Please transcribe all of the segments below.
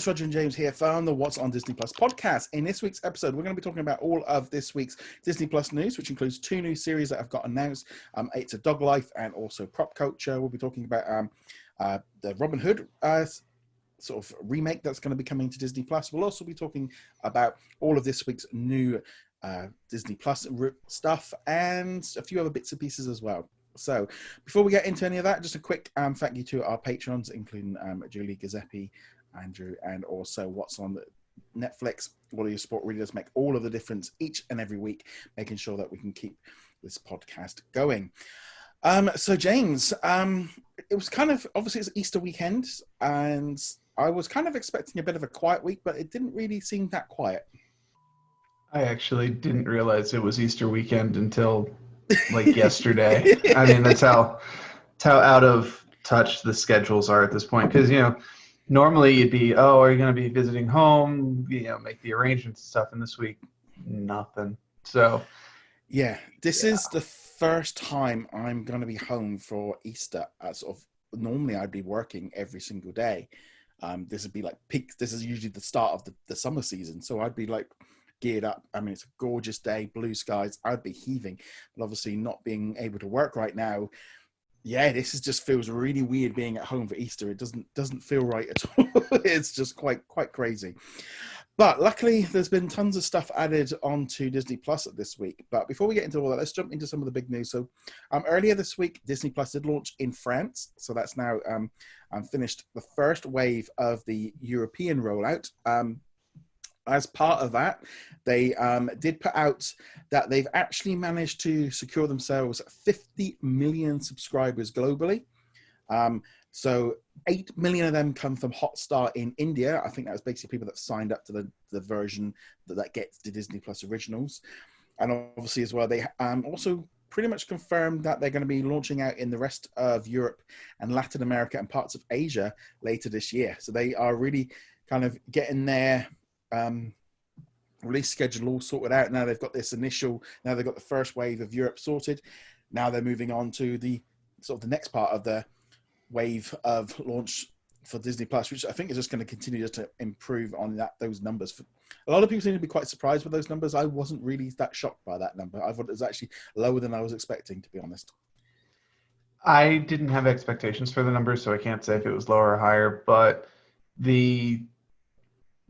it's Roger and James here from the What's on Disney Plus podcast. In this week's episode, we're going to be talking about all of this week's Disney Plus news, which includes 2 new series that have got announced. It's a Dog Life and also Prop Culture. We'll be talking about the Robin Hood sort of remake that's going to be coming to Disney Plus. We'll also be talking about all of this week's new Disney Plus stuff and a few other bits and pieces as well. So before we get into any of that, just a quick thank you to our patrons, including Julie, Giuseppe, Andrew, and also What's on Netflix. All of your support really does make all of the difference each and every week, making sure that we can keep this podcast going. So James, it was kind of, obviously it's Easter weekend, and I was kind of expecting a bit of a quiet week, but it didn't really seem that quiet. I actually didn't realize it was Easter weekend until like yesterday. I mean, that's how out of touch the schedules are at this point. Because, normally you'd be, are you going to be visiting home? Make the arrangements and stuff. And this week, nothing. So, yeah, this is the first time I'm going to be home for Easter. Normally I'd be working every single day. This would be like peak. This is usually the start of the summer season. So I'd be like geared up. I mean, it's a gorgeous day, blue skies. I'd be heaving, but obviously not being able to work right now. Yeah, this just feels really weird being at home for Easter. It doesn't feel right at all. It's just quite crazy. But luckily, there's been tons of stuff added onto Disney Plus this week. But before we get into all that, let's jump into some of the big news. So earlier this week, Disney Plus did launch in France. So that's now finished the first wave of the European rollout. As part of that, they did put out that they've actually managed to secure themselves 50 million subscribers globally. So 8 million of them come from Hotstar in India. I think that was basically people that signed up to the version that gets the Disney Plus originals. And obviously as well, they also pretty much confirmed that they're going to be launching out in the rest of Europe and Latin America and parts of Asia later this year. So they are really kind of getting their release schedule all sorted out. Now they've got now they've got the first wave of Europe sorted. Now they're moving on to the next part of the wave of launch for Disney Plus, which I think is just going to continue to improve on those numbers. A lot of people seem to be quite surprised with those numbers. I wasn't really that shocked by that number. I thought it was actually lower than I was expecting, to be honest. I didn't have expectations for the numbers, so I can't say if it was lower or higher, but the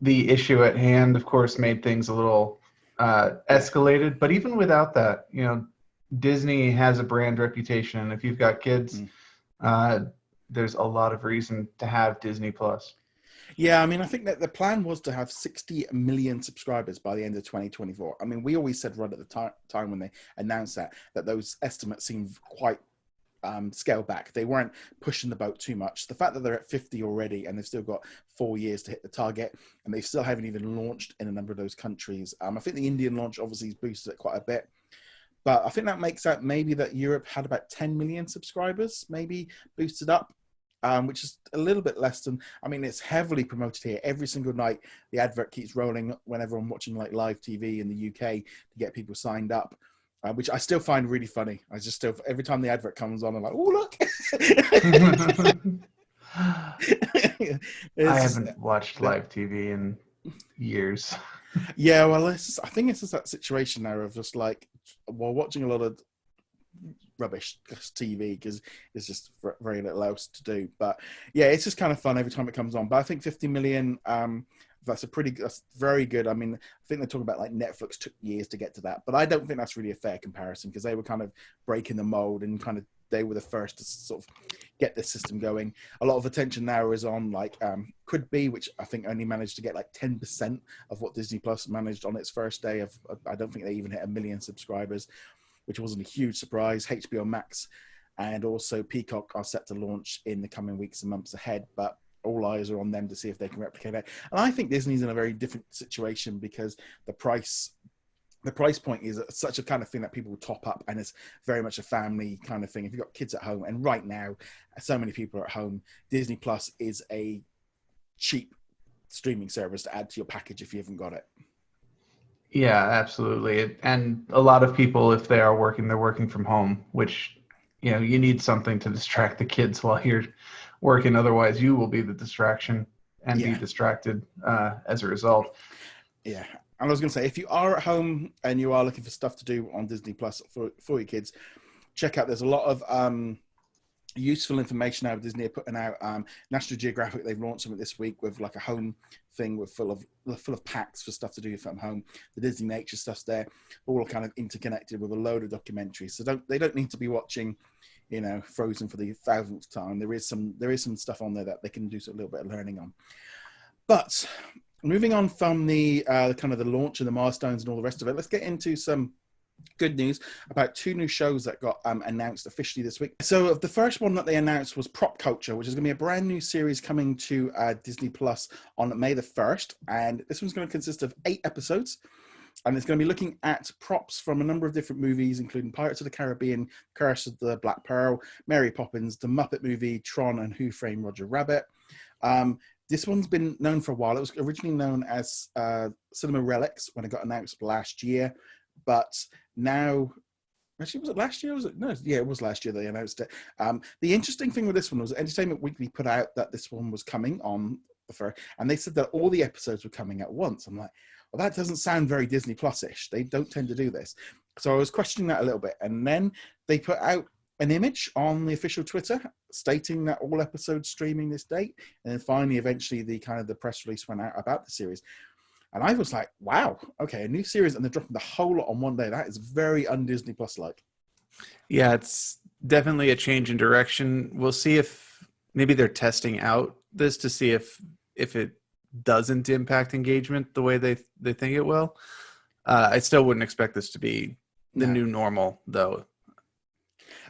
issue at hand, of course, made things a little escalated. But even without that, Disney has a brand reputation. And if you've got kids, there's a lot of reason to have Disney Plus. Yeah, I mean, I think that the plan was to have 60 million subscribers by the end of 2024. I mean, we always said right at the time when they announced that those estimates seemed quite scaled back. They weren't pushing the boat too much. The fact that they're at 50 already and they've still got 4 years to hit the target, and they still haven't even launched in a number of those countries. I think the Indian launch obviously has boosted it quite a bit, but I think that makes out maybe that Europe had about 10 million subscribers, maybe boosted up, which is a little bit less than, I mean, it's heavily promoted here. Every single night, the advert keeps rolling whenever I'm watching like live TV in the UK to get people signed up. Which I still find really funny. Every time the advert comes on, I'm like, oh, look. I haven't watched live TV in years. Yeah, well, I think it's just that situation now of just like, well, watching a lot of rubbish TV because there's just very little else to do. But yeah, it's just kind of fun every time it comes on. But I think 50 million, that's very good. I mean, I think they're talking about like Netflix took years to get to that, but I don't think that's really a fair comparison because they were kind of breaking the mold and kind of they were the first to sort of get this system going. A lot of attention now is on like Could Be, which I think only managed to get like 10% of what Disney Plus managed on its first day of. I don't think they even hit 1 million subscribers, which wasn't a huge surprise. HBO Max and also Peacock are set to launch in the coming weeks and months ahead, but all eyes are on them to see if they can replicate it. And I think Disney's in a very different situation because the price point is such a kind of thing that people will top up, and it's very much a family kind of thing. If you've got kids at home, and right now, so many people are at home, Disney Plus is a cheap streaming service to add to your package if you haven't got it. Yeah, absolutely. And a lot of people, if they are working, they're working from home, which, you need something to distract the kids while you're working. Otherwise, you will be the distraction. and be Yeah. distracted as a result. Yeah. And I was going to say, if you are at home and you are looking for stuff to do on Disney Plus for your kids, check out. There's a lot of useful information now Disney are putting out. National Geographic, they've launched something this week with like a home thing with full of packs for stuff to do from home. The Disney Nature stuff's there, all kind of interconnected with a load of documentaries. So they don't need to be watching, Frozen for the 1000th time. There is some stuff on there that they can do a little bit of learning on. But moving on from the kind of the launch and the milestones and all the rest of it, let's get into some good news about two new shows that got announced officially this week. So the first one that they announced was Prop Culture, which is going to be a brand new series coming to Disney Plus on May the 1st. And this one's going to consist of 8 episodes. And it's going to be looking at props from a number of different movies, including Pirates of the Caribbean, Curse of the Black Pearl, Mary Poppins, The Muppet Movie, Tron, and Who Framed Roger Rabbit. This one's been known for a while. It was originally known as Cinema Relics when it got announced last year. But now, actually, was it last year? Was it? No, yeah, it was last year they announced it. The interesting thing with this one was Entertainment Weekly put out that this one was coming on the first, and they said that all the episodes were coming at once. I'm like, well, that doesn't sound very Disney Plus-ish. They don't tend to do this. So I was questioning that a little bit. And then they put out an image on the official Twitter stating that all episodes streaming this date. And then finally, eventually, the press release went out about the series. And I was like, wow, okay, a new series, and they're dropping the whole lot on one day. That is very un-Disney Plus-like. Yeah, it's definitely a change in direction. We'll see if maybe they're testing out this to see if it doesn't impact engagement the way they think it will. I still wouldn't expect this to be the new normal, though.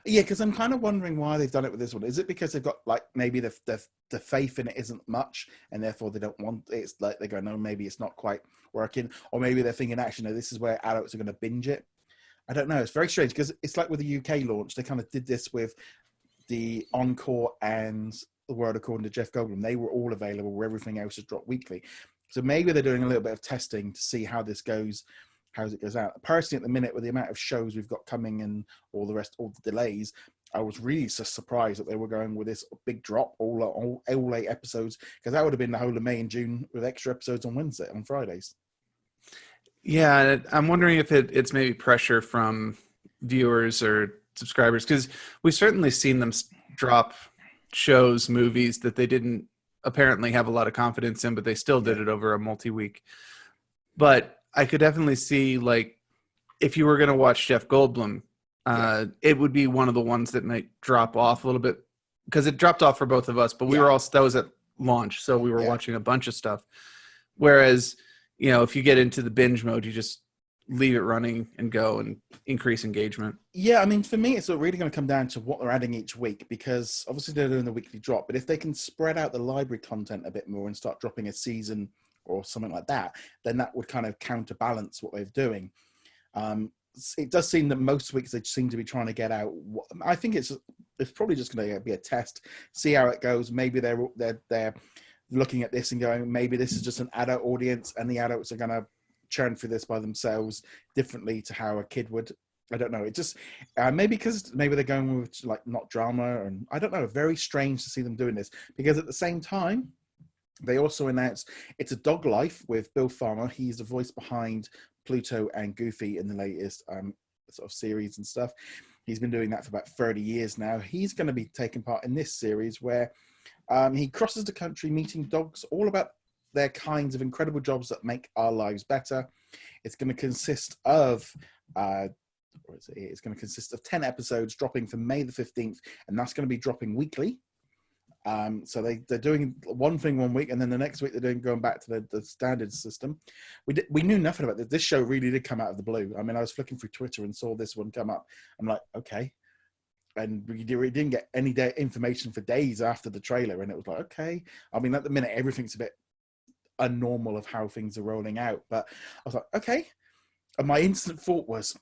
Yeah, because I'm kind of wondering why they've done it with this one. Is it because they've got like maybe the faith in it isn't much, and therefore they don't want it? It's like they go, no, maybe it's not quite working, or maybe they're thinking, actually, no, this is where adults are going to binge it. I don't know. It's very strange because it's like with the UK launch, they kind of did this with the Encore and The World According to Jeff Goldblum. They were all available where everything else is dropped weekly. So maybe they're doing a little bit of testing to see how this goes. How it goes out. Personally, at the minute, with the amount of shows we've got coming and all the delays, I was really just surprised that they were going with this big drop, all 8 episodes, because that would have been the whole of May and June with extra episodes on Fridays. Yeah, I'm wondering if it's maybe pressure from viewers or subscribers, because we've certainly seen them drop shows, movies that they didn't apparently have a lot of confidence in, but they still did it over a multi-week. But I could definitely see, like, if you were going to watch Jeff Goldblum, it would be one of the ones that might drop off a little bit, because it dropped off for both of us, but we were all, that was at launch, so we were watching a bunch of stuff. Whereas, if you get into the binge mode, you just leave it running and go and increase engagement. Yeah, I mean, for me, it's really going to come down to what they're adding each week, because obviously they're doing the weekly drop, but if they can spread out the library content a bit more and start dropping a season or something like that, then that would kind of counterbalance what they're doing. It does seem that most weeks they seem to be trying to get out. I think it's probably just going to be a test, see how it goes. Maybe they're looking at this and going, maybe this is just an adult audience, and the adults are going to churn through this by themselves differently to how a kid would. I don't know. It just maybe they're going with like not drama, and I don't know. Very strange to see them doing this, because at the same time, they also announced It's a Dog Life with Bill Farmer. He's the voice behind Pluto and Goofy in the latest sort of series and stuff. He's been doing that for about 30 years now. He's going to be taking part in this series where he crosses the country meeting dogs, all about their kinds of incredible jobs that make our lives better. It's going to consist of 10 episodes dropping from May the 15th, and that's going to be dropping weekly. So they're doing one thing one week, and then the next week they're going back to the standard system. We knew nothing about this. This show really did come out of the blue. I mean, I was flicking through Twitter and saw this one come up. I'm like, okay. And we didn't get any information for days after the trailer, and it was like, okay. I mean, at the minute, everything's a bit unnormal of how things are rolling out. But I was like, okay. And my instant thought was,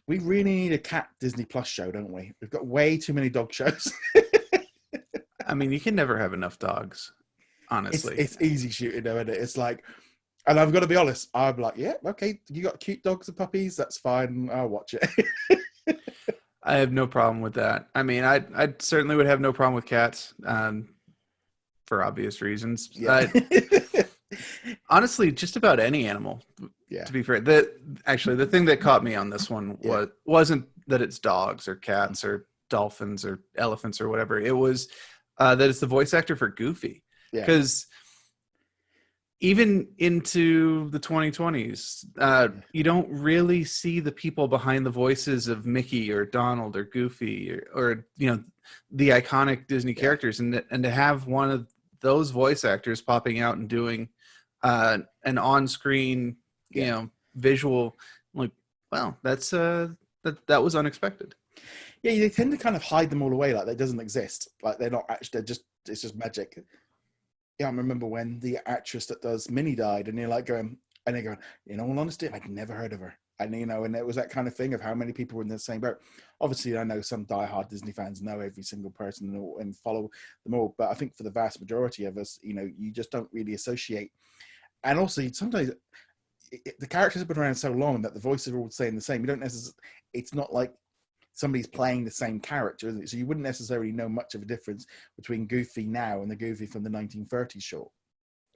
we really need a cat Disney Plus show, don't we? We've got way too many dog shows. I mean, you can never have enough dogs, honestly. It's easy shooting, though, isn't it? It's like, and I've got to be honest, I'm like, yeah, okay, you got cute dogs and puppies, that's fine, I'll watch it. I have no problem with that. I mean, I certainly would have no problem with cats. for obvious reasons. Yeah. Honestly, just about any animal. Yeah. To be fair, the thing that caught me on this one wasn't that it's dogs or cats or dolphins or elephants or whatever. It was that it's the voice actor for Goofy. Yeah. Because even into the 2020s, you don't really see the people behind the voices of Mickey or Donald or Goofy or the iconic Disney characters, and to have one of those voice actors popping out and doing an on-screen visual, like, wow, that's that was unexpected. Yeah, they tend to kind of hide them all away, like they doesn't exist, like they're not actually, it's just magic. Yeah, I remember when the actress that does Minnie died, and you're like going, in all honesty, I'd never heard of her. And and it was that kind of thing of how many people were in the same boat. Obviously, I know some diehard Disney fans know every single person and follow them all, but I think for the vast majority of us, you just don't really associate. And also, sometimes the characters have been around so long that the voices are all saying the same. You don't necessarily. It's not like somebody's playing the same character, isn't it? So you wouldn't necessarily know much of a difference between Goofy now and the Goofy from the 1930s short.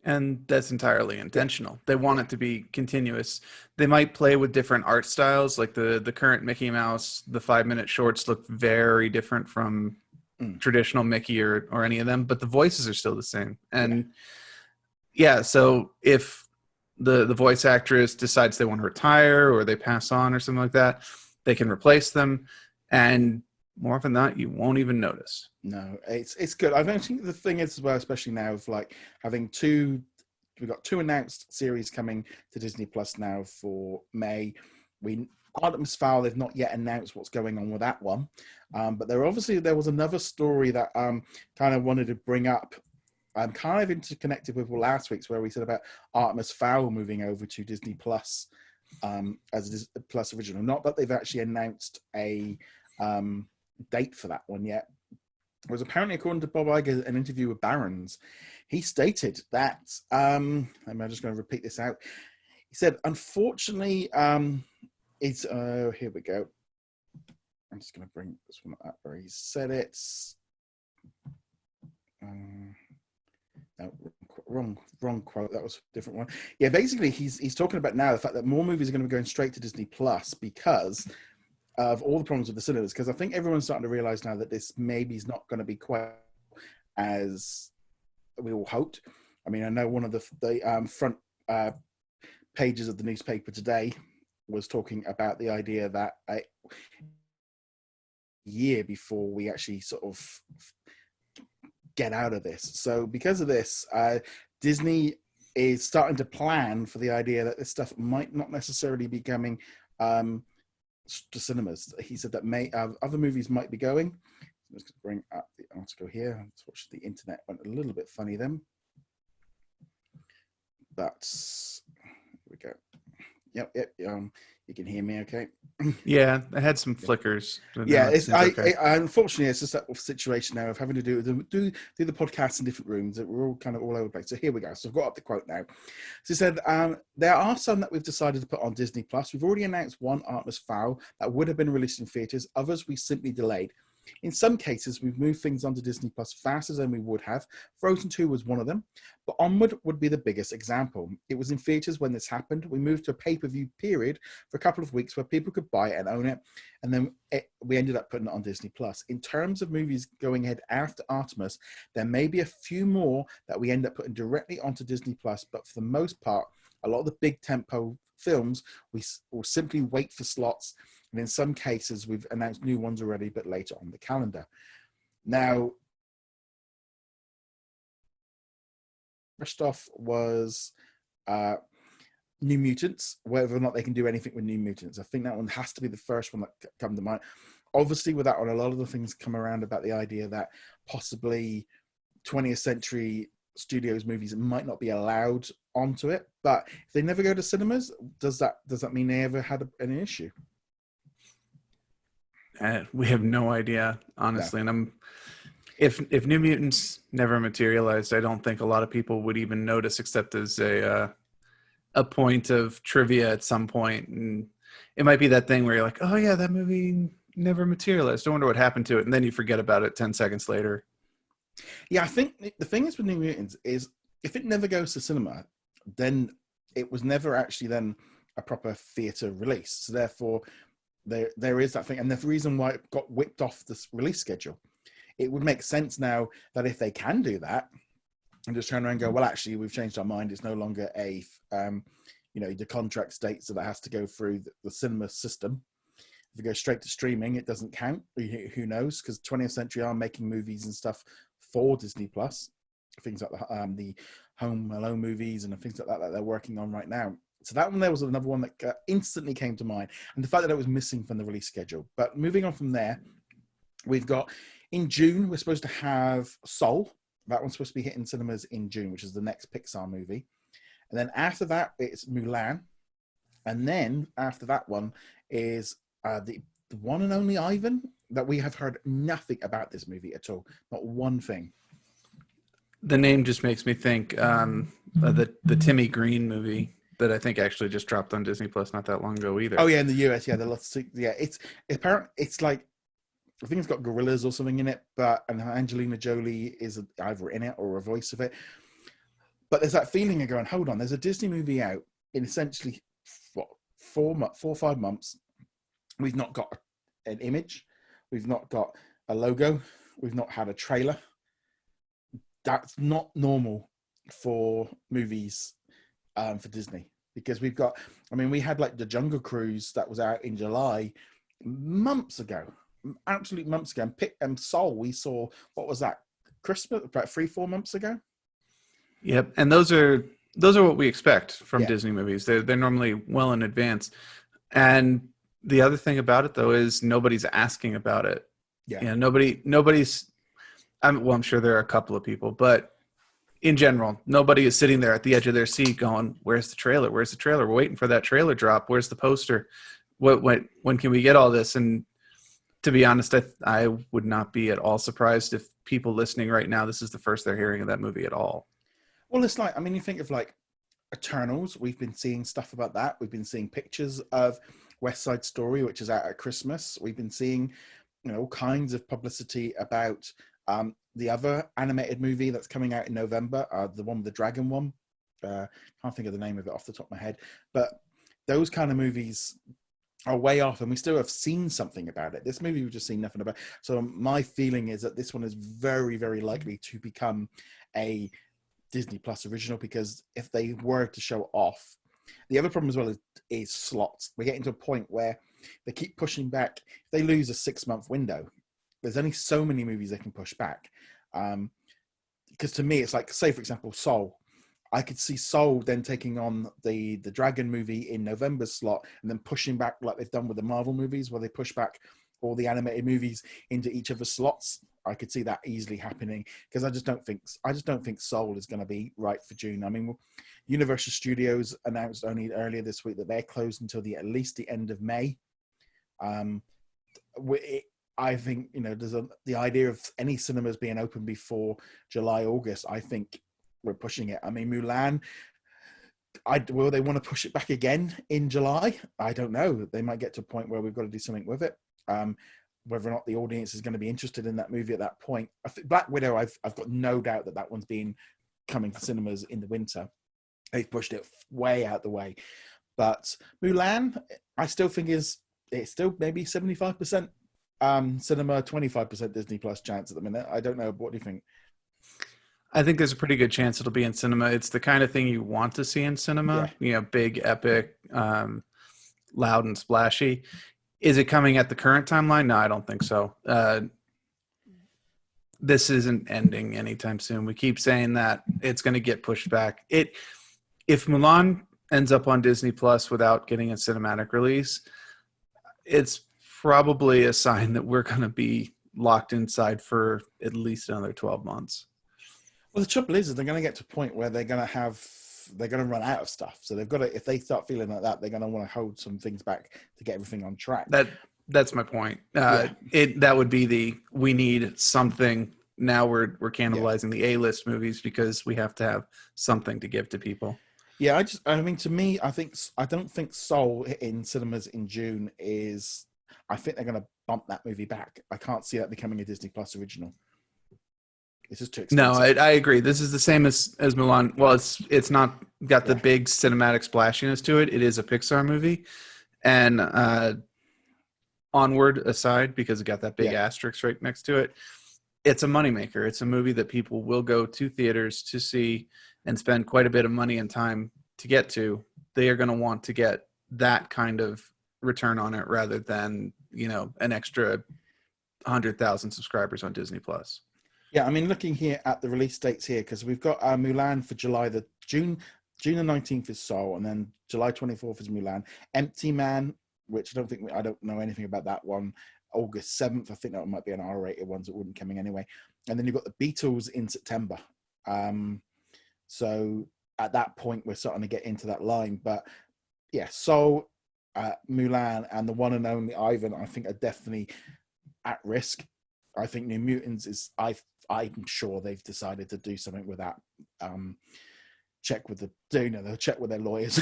And that's entirely intentional. They want it to be continuous. They might play with different art styles, like the current Mickey Mouse, the 5-minute shorts look very different from traditional Mickey or any of them, but the voices are still the same. And so if the voice actress decides they want to retire or they pass on or something like that, they can replace them. And more often than not, you won't even notice. No, it's good. I think the thing is as well, especially now, of like having we've got 2 announced series coming to Disney Plus now for May. Artemis Fowl, they've not yet announced what's going on with that one, but there was another story that kind of wanted to bring up. I'm kind of interconnected with last week's, where we said about Artemis Fowl moving over to Disney Plus as a Plus original. Not that they've actually announced a date for that one yet. It was apparently, according to Bob Iger, an interview with Barron's, he stated that I'm just going to repeat this out. He said, unfortunately, it's here we go. I'm just going to bring this one up where he said it. No, wrong quote. That was a different one. Yeah, basically, he's talking about now the fact that more movies are going to be going straight to Disney Plus because of all the problems with the cinemas. Because I think everyone's starting to realize now that this maybe is not going to be quite as we all hoped. I mean, I know one of the front pages of the newspaper today was talking about the idea that a year before we actually sort of get out of this. So because of this, Disney is starting to plan for the idea that this stuff might not necessarily be coming to cinemas. He said that other movies might be going. I'm just going to bring up the article here. Unfortunately, the internet went a little bit funny then. But here we go. Yep. You can hear me okay? Yeah, I had some flickers. Yeah, unfortunately, it's just that situation now of having to do the podcast in different rooms. We're all kind of all over the place. So here we go. So I've got up the quote now. So he said, there are some that we've decided to put on Disney Plus. We've already announced one, Artemis Fowl, that would have been released in theaters. Others we simply delayed. In some cases, we've moved things onto Disney Plus faster than we would have. Frozen 2 was one of them, but Onward would be the biggest example. It was in theaters when this happened. We moved to a pay-per-view period for a couple of weeks where people could buy it and own it, and then we ended up putting it on Disney Plus. In terms of movies going ahead after Artemis, there may be a few more that we end up putting directly onto Disney Plus, but for the most part, a lot of the big tempo films, we will simply wait for slots. And in some cases, we've announced new ones already, but later on the calendar. Now, first off was New Mutants, whether or not they can do anything with New Mutants. I think that one has to be the first one that comes to mind. Obviously, with that one, a lot of the things come around about the idea that possibly 20th Century Studios movies might not be allowed onto it. But if they never go to cinemas, does that mean they ever had an issue? We have no idea, honestly. No. And if New Mutants never materialized, I don't think a lot of people would even notice, except as a point of trivia at some point. And it might be that thing where you're like, oh yeah, that movie never materialized. I wonder what happened to it. And then you forget about it 10 seconds later. Yeah, I think the thing is with New Mutants is if it never goes to cinema, then it was never actually then a proper theatre release. So therefore, there is that thing, and the reason why it got whipped off this release schedule. It would make sense now that if they can do that and just turn around and go, well, actually, we've changed our mind. It's no longer the contract states that it has to go through the cinema system. If it goes straight to streaming, it doesn't count. Who knows? Because 20th Century are making movies and stuff for Disney Plus, things like the Home Alone movies and things like that they're working on right now. So that one there was another one that instantly came to mind, and the fact that it was missing from the release schedule. But moving on from there, we've got in June we're supposed to have Soul. That one's supposed to be hitting cinemas in June, which is the next Pixar movie. And then after that, it's Mulan. And then after that one is the one and only Ivan, that we have heard nothing about this movie at all. Not one thing. The name just makes me think of the Timmy Green movie that I think actually just dropped on Disney Plus not that long ago either. Oh yeah, in the US, it's apparent. It's like I think it's got gorillas or something in it, and Angelina Jolie is either in it or a voice of it. But there's that feeling of going, hold on, there's a Disney movie out in essentially 4 or 5 months. We've not got an image, we've not got a logo, we've not had a trailer. That's not normal for movies for Disney, because we had like the Jungle Cruise that was out in July months ago, absolute months ago, and Soul we saw, what was that, Christmas, about 3-4 months ago. Yep, and those are what we expect from Disney movies. They're normally well in advance. And the other thing about it though is nobody's asking about it. Yeah, nobody's. I'm sure there are a couple of people, but in general, nobody is sitting there at the edge of their seat going, "Where's the trailer? Where's the trailer? We're waiting for that trailer drop. Where's the poster? When can we get all this?" And to be honest, I would not be at all surprised if people listening right now, this is the first they're hearing of that movie at all. Well, it's like, you think of like Eternals. We've been seeing stuff about that. We've been seeing pictures of West Side Story, which is out at Christmas. We've been seeing, all kinds of publicity about the other animated movie that's coming out in November, the one with the dragon one. Can't think of the name of it off the top of my head. But those kind of movies are way off, and we still have seen something about it. This movie we've just seen nothing about. So my feeling is that this one is very, very likely to become a Disney Plus original, because if they were to show off, the other problem as well is slots. We're getting to a point where they keep pushing back. If they lose a 6-month window, there's only so many movies they can push back. Because to me, it's like, say for example, Soul. I could see Soul then taking on the Dragon movie in November's slot, and then pushing back like they've done with the Marvel movies, where they push back all the animated movies into each of the slots. I could see that easily happening, because I just don't think Soul is going to be right for June. I mean, Universal Studios announced only earlier this week that they're closed until at least the end of May. I think there's the idea of any cinemas being open before July, August. I think we're pushing it. I mean, Mulan, will they want to push it back again in July? I don't know. They might get to a point where we've got to do something with it. Whether or not the audience is going to be interested in that movie at that point. Black Widow, I've got no doubt that one's been coming to cinemas in the winter. They've pushed it way out the way. But Mulan, I still think it's still maybe 75% cinema, 25% Disney Plus chance at the minute. I don't know. What do you think? I think there's a pretty good chance it'll be in cinema. It's the kind of thing you want to see in cinema. Yeah. Big, epic, loud and splashy. Is it coming at the current timeline? No, I don't think so. This isn't ending anytime soon. We keep saying that it's going to get pushed back. If Mulan ends up on Disney Plus without getting a cinematic release, it's probably a sign that we're going to be locked inside for at least another 12 months. Well, the trouble is they're going to get to a point where they're going to run out of stuff. So they've got to, if they start feeling like that, they're going to want to hold some things back to get everything on track. That's my point. That would be we need something. Now we're cannibalizing the A-list movies because we have to have something to give to people. Yeah, to me, I don't think Soul in cinemas in June is. I think they're going to bump that movie back. I can't see that becoming a Disney Plus original. It's just too No, expensive. I agree. This is the same as Mulan. Well, it's not got the big cinematic splashiness to it. It is a Pixar movie, and Onward aside, because it got that big asterisk right next to it, it's a moneymaker. It's a movie that people will go to theaters to see and spend quite a bit of money and time to get to. They are going to want to get that kind of return on it rather than, an extra 100,000 subscribers on Disney Plus. Yeah, I mean, looking here at the release dates here, because we've got Mulan for June the 19th is Seoul, and then July 24th is Mulan. Empty Man, which I don't know anything about that one. August 7th, I think that might be an R-rated one, so it wouldn't coming anyway. And then you've got the Beatles in September. So at that point, we're starting to get into that line. But yeah, Seoul, Mulan, and the one and only Ivan, I think are definitely at risk. I think New Mutants I'm sure they've decided to do something with that. Check with they'll check with their lawyers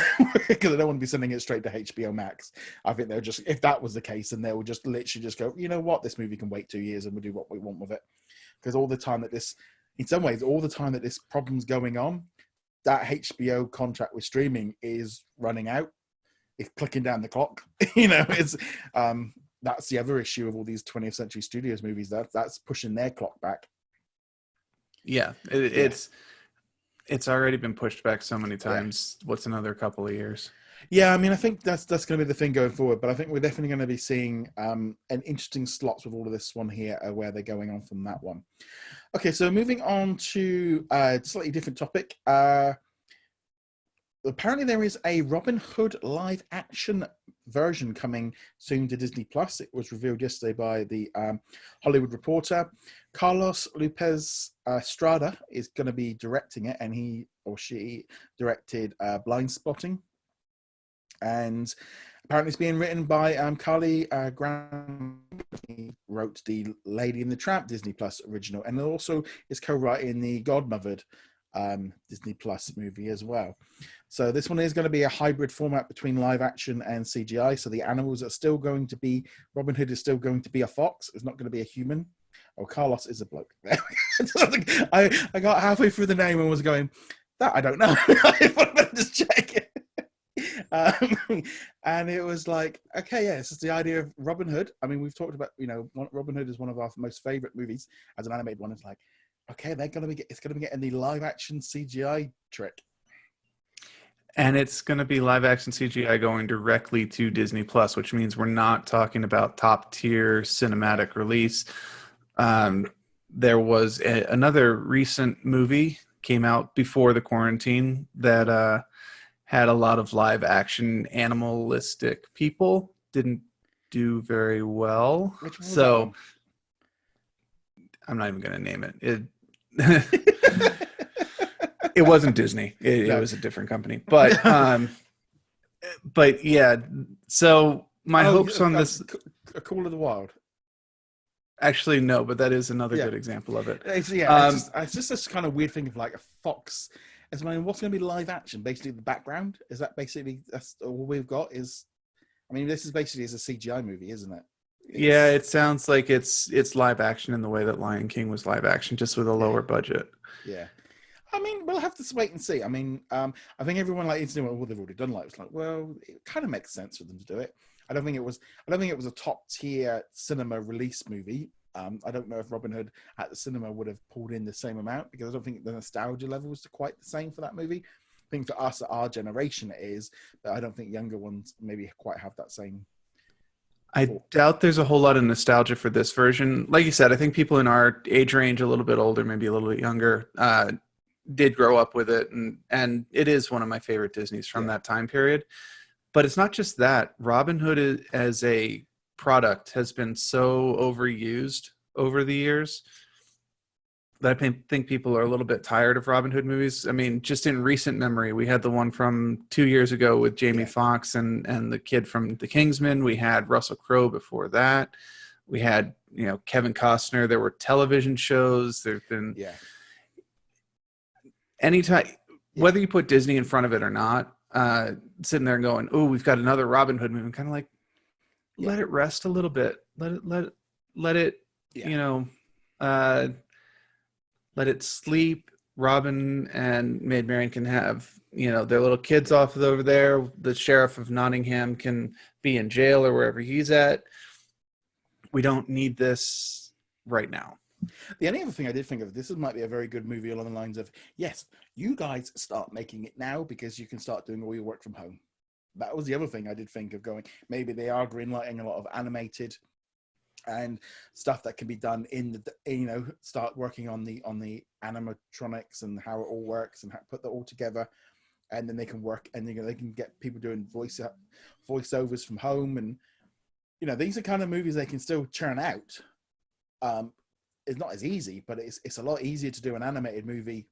because they don't want to be sending it straight to HBO Max. I think they'll just, if that was the case, then they will just literally just go, you know what, this movie can wait 2 years and we'll do what we want with it. Because all the time that this problem's going on, that HBO contract with streaming is running out. It's clicking down the clock. It's that's the other issue of all these 20th Century Studios movies. That's pushing their clock back. Yeah, it's already been pushed back so many times. Yeah. What's another couple of years? Yeah, I mean, I think that's going to be the thing going forward. But I think we're definitely going to be seeing an interesting slots with all of this one here, where they're going on from that one. Okay, so moving on to a slightly different topic. Apparently there is a Robin Hood live action version coming soon to Disney Plus. It was revealed yesterday by the Hollywood Reporter. Carlos Lopez Estrada is going to be directing it, and he or she directed Blind Spotting. And apparently it's being written by Carly Graham. He wrote the Lady and the Tramp Disney Plus original, and also is co-writing the Godmothered Disney Plus movie as well. So this one is going to be a hybrid format between live action and CGI. So the animals are still going to be, Robin Hood is still going to be a fox. It's not going to be a human. Oh, Carlos is a bloke. I got halfway through the name and was going, that I don't know. I just check it. And it was like, okay, yeah, this is the idea of Robin Hood. I mean, we've talked about, Robin Hood is one of our most favorite movies as an animated one. It's like, okay, it's going to be getting the live action CGI trick. And it's going to be live action CGI going directly to Disney Plus, which means we're not talking about top tier cinematic release. There was another recent movie came out before the quarantine that had a lot of live action animalistic people. Didn't do very well. Which one was so I'm not even going to name it. It wasn't Disney. It was a different company. But yeah. So my hopes on this. A Call of the Wild. Actually, no, but that is another good example of it. It's just this kind of weird thing of like a fox. What's going to be live action? Basically, the background is that basically that's all we've got is. I mean, this is basically is a CGI movie, isn't it? Yeah, it sounds like it's live action in the way that Lion King was live action, just with a lower budget. Yeah. I mean, we'll have to wait and see. I mean, I think everyone like instantly, well, they've already done like it's like, well, it kind of makes sense for them to do it. I don't think it was a top tier cinema release movie. I don't know if Robin Hood at the cinema would have pulled in the same amount because I don't think the nostalgia levels are quite the same for that movie. I think for us at our generation it is, but I don't think younger ones maybe quite have that same. I doubt there's a whole lot of nostalgia for this version. Like you said, I think people in our age range, a little bit older, maybe a little bit younger, did grow up with it, and it is one of my favorite Disneys from that time period. But it's not just that. Robin Hood as a product has been so overused over the years that I think people are a little bit tired of Robin Hood movies. I mean, just in recent memory, we had the one from 2 years ago with Jamie Foxx and the kid from The Kingsman. We had Russell Crowe before that. We had, Kevin Costner. There were television shows. There've been anytime, whether you put Disney in front of it or not, sitting there and going, "Oh, we've got another Robin Hood movie." I'm kind of like, let it rest a little bit. Let it, let it sleep. Robin and Maid Marian can have, their little kids off over there. The sheriff of Nottingham can be in jail or wherever he's at. We don't need this right now. The only other thing I did think of, this might be a very good movie along the lines of, yes, you guys start making it now because you can start doing all your work from home. That was the other thing I did think of going, maybe they are greenlighting a lot of animated and stuff that can be done start working on the animatronics and how it all works and how put that all together. And then they can work and they can get people doing voiceovers from home. And, these are kind of movies they can still churn out. It's not as easy, but it's a lot easier to do an animated movie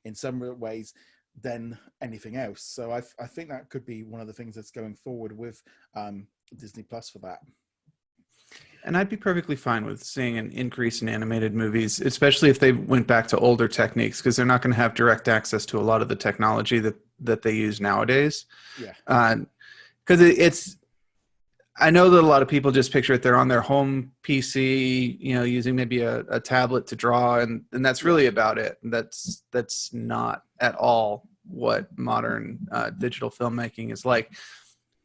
in some ways than anything else. So I think that could be one of the things that's going forward with Disney Plus for that. And I'd be perfectly fine with seeing an increase in animated movies, especially if they went back to older techniques, because they're not going to have direct access to a lot of the technology that they use nowadays. Yeah. Because I know that a lot of people just picture it. They're on their home PC, using maybe a tablet to draw, and that's really about it. That's not at all what modern digital filmmaking is like.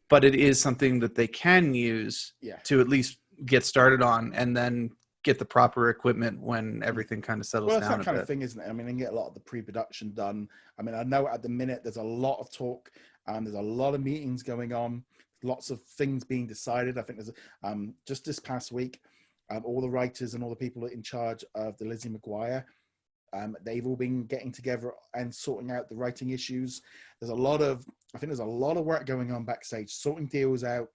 But it is something that they can use to at least get started on, and then get the proper equipment when everything kind of settles down. Well, it's that kind of thing, isn't it? I mean, they can get a lot of the pre-production done. I mean, I know at the minute there's a lot of talk, there's a lot of meetings going on. Lots of things being decided. I think there's just this past week, all the writers and all the people in charge of the Lizzie McGuire, they've all been getting together and sorting out the writing issues. I think there's a lot of work going on backstage, sorting deals out,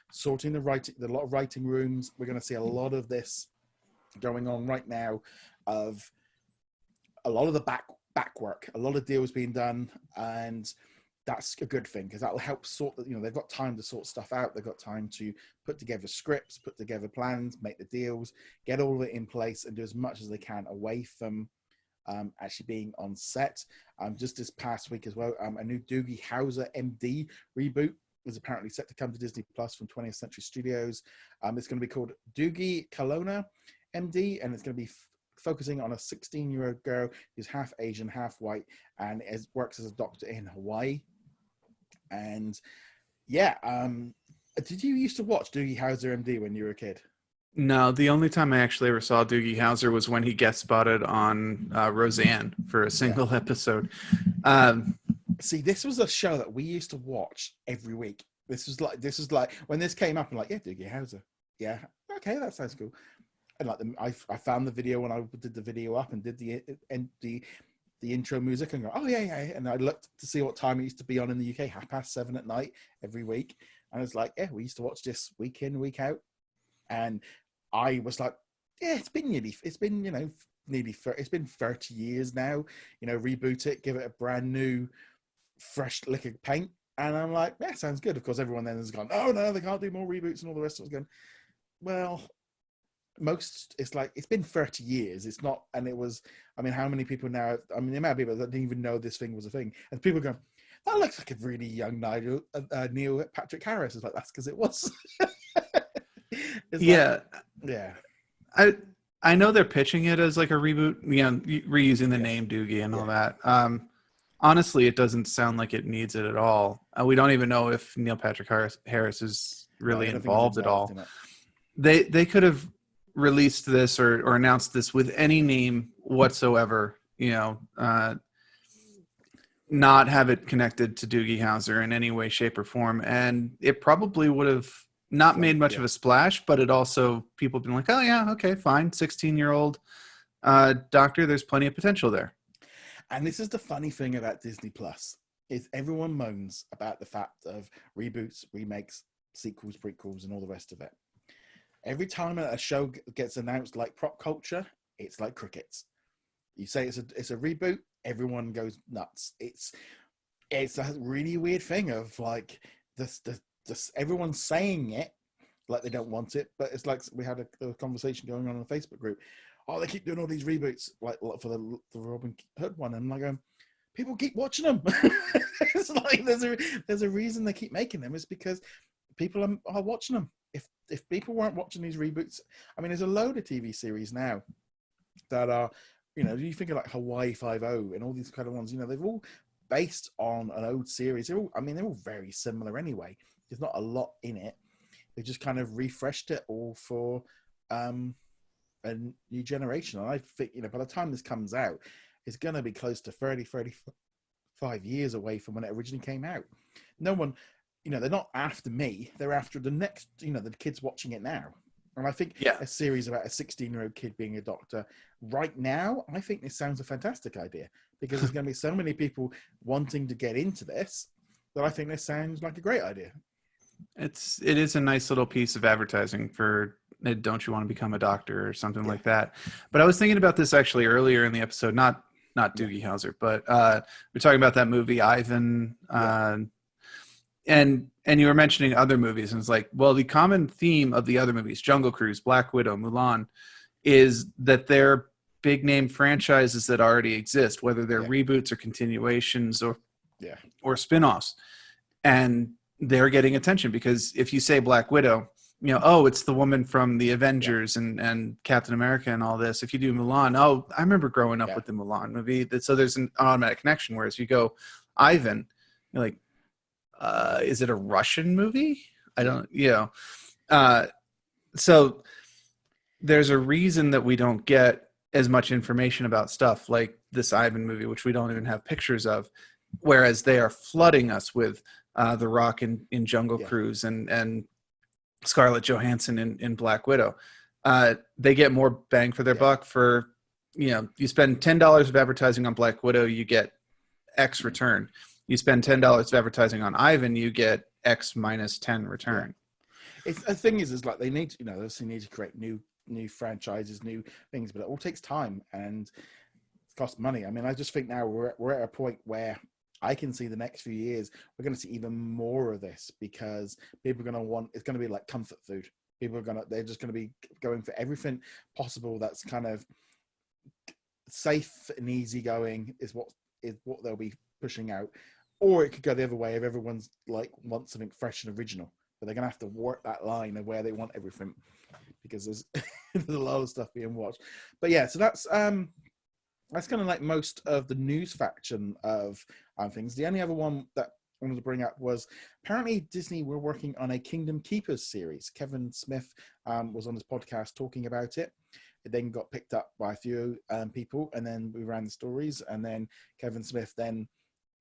sorting a lot of writing rooms. We're going to see a lot of this going on right now, of a lot of the back work, a lot of deals being done, and that's a good thing because that will help they've got time to sort stuff out. They've got time to put together scripts, put together plans, make the deals, get all of it in place, and do as much as they can away from actually being on set. Just this past week as well, a new Doogie Howser MD reboot is apparently set to come to Disney Plus from 20th Century Studios. It's going to be called Doogie Kelowna MD, and it's going to be focusing on a 16-year-old girl who's half Asian, half white, and works as a doctor in Hawaii. And did you used to watch Doogie Howser MD when you were a kid? No, the only time I actually ever saw Doogie Howser was when he guest spotted on Roseanne for a single episode. See, this was a show that we used to watch every week. This was like when this came up, I'm like, yeah, Doogie Howser. Yeah, okay, that sounds cool. And like I found the video when I did the video up and did the intro music and go, oh yeah. And I looked to see what time it used to be on in the UK, 7:30 at night every week. And I was like, yeah, we used to watch this week in, week out. And I was like, yeah, it's been 30 years now. Reboot it, give it a brand new, fresh lick of paint. And I'm like, yeah, sounds good. Of course, everyone then has gone, oh no, they can't do more reboots and all the rest of it's going, well, it's been 30 years. It's not, and it was, I mean, how many people now, I mean, the amount of people that didn't even know this thing was a thing. And people go, that looks like a really young Neil Patrick Harris. It's like, that's because it was. Yeah. Yeah. I know they're pitching it as like a reboot, reusing the name Doogie and all that. Honestly, it doesn't sound like it needs it at all. We don't even know if Neil Patrick Harris is really involved at all. They could have released this or announced this with any name whatsoever, not have it connected to Doogie Howser in any way, shape, or form. And it probably would have not made much of a splash, but it also, people have been like, oh yeah, okay, fine. 16-year-old doctor, there's plenty of potential there. And this is the funny thing about Disney Plus, is everyone moans about the fact of reboots, remakes, sequels, prequels, and all the rest of it. Every time a show gets announced like Prop Culture, it's like crickets. You say it's a reboot, everyone goes nuts. It's a really weird thing of like this everyone's saying it like they don't want it, but it's like we had a conversation going on the Facebook group. Oh, they keep doing all these reboots like for the Robin Hood one, and I'm like, people keep watching them. It's like there's a reason they keep making them. It's because people are watching them. If people weren't watching these reboots, I mean, there's a load of TV series now that are you know, you think of like Hawaii Five-0 and all these kind of ones, you know, they've all based on an old series. They're all very similar anyway. There's not a lot in it. They just kind of refreshed it all for a new generation. And I think, you know, by the time this comes out, it's going to be close to 35 years away from when it originally came out. No one, you know, they're not after me. They're after the next, you know, the kids watching it now. And I think a series about a 16-year-old kid being a doctor right now, I think this sounds a fantastic idea, because there's going to be so many people wanting to get into this that I think this sounds like a great idea. It is a nice little piece of advertising for don't you want to become a doctor or something like that. But I was thinking about this actually earlier in the episode, not Doogie Howser, but we're talking about that movie Ivan, and you were mentioning other movies, and it's like, well, the common theme of the other movies, Jungle Cruise, Black Widow, Mulan, is that they're big name franchises that already exist, whether they're reboots or continuations or spin-offs. And they're getting attention because if you say Black Widow, you know, oh, it's the woman from the Avengers and Captain America and all this. If you do Mulan, oh, I remember growing up with the Mulan movie. So there's an automatic connection. Whereas you go Ivan, you're like, is it a Russian movie? I don't, you know. So there's a reason that we don't get as much information about stuff like this Ivan movie, which we don't even have pictures of, whereas they are flooding us with The Rock in Jungle Cruise and Scarlett Johansson in Black Widow. They get more bang for their buck for, you know, you spend $10 of advertising on Black Widow, you get X return. You spend $10 of advertising on Ivan, you get X minus 10 return. The thing is like they need to, you know, they need to create new franchises, new things, but it all takes time and it costs money. I mean, I just think now we're at a point where I can see the next few years we're going to see even more of this, because people are going to want, it's going to be like comfort food. They're just going to be going for everything possible that's kind of safe and easygoing is what they'll be pushing out. Or it could go the other way if everyone's like wants something fresh and original, but they're going to have to work that line of where they want everything, because there's there's a lot of stuff being watched. But yeah, so that's kind of like most of the news faction of things. The only other one that I wanted to bring up was apparently Disney were working on a Kingdom Keepers series. Kevin Smith was on his podcast talking about it. It then got picked up by a few people, and then we ran the stories, and then Kevin Smith then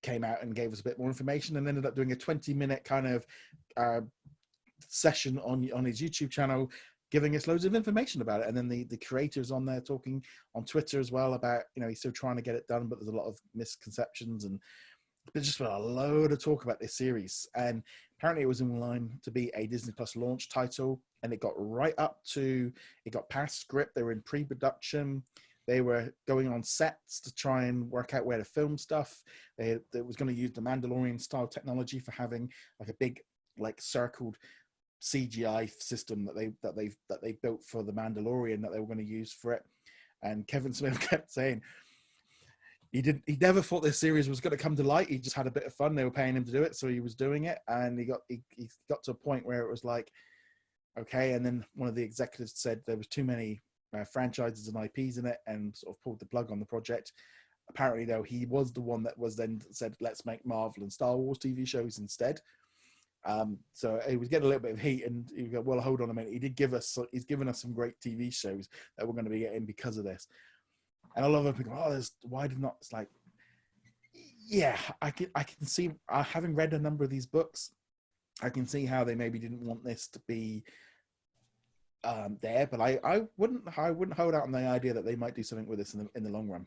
came out and gave us a bit more information, and ended up doing a 20-minute kind of session on his YouTube channel, giving us loads of information about it. And then the creators on there talking on Twitter as well about, you know, he's still trying to get it done, but there's a lot of misconceptions, and there's just been a load of talk about this series. And apparently it was in line to be a Disney Plus launch title, and it got past script. They were in pre-production. They were going on sets to try and work out where to film stuff. They was going to use the Mandalorian style technology for having like a big, like circled CGI system that they built for the Mandalorian that they were going to use for it. And Kevin Smith kept saying he never thought this series was going to come to light. He just had a bit of fun. They were paying him to do it, so he was doing it. And he got to a point where it was like, okay. And then one of the executives said there was too many franchises and IPs in it, and sort of pulled the plug on the project. Apparently, though, he was the one that was then said, let's make Marvel and Star Wars TV shows instead. So he was getting a little bit of heat, and he go, well, hold on a minute. He's given us some great TV shows that we're going to be getting because of this. And a lot of people go, why did not? It's like, yeah, I can see, having read a number of these books, I can see how they maybe didn't want this to be there, but I wouldn't hold out on the idea that they might do something with this in the long run.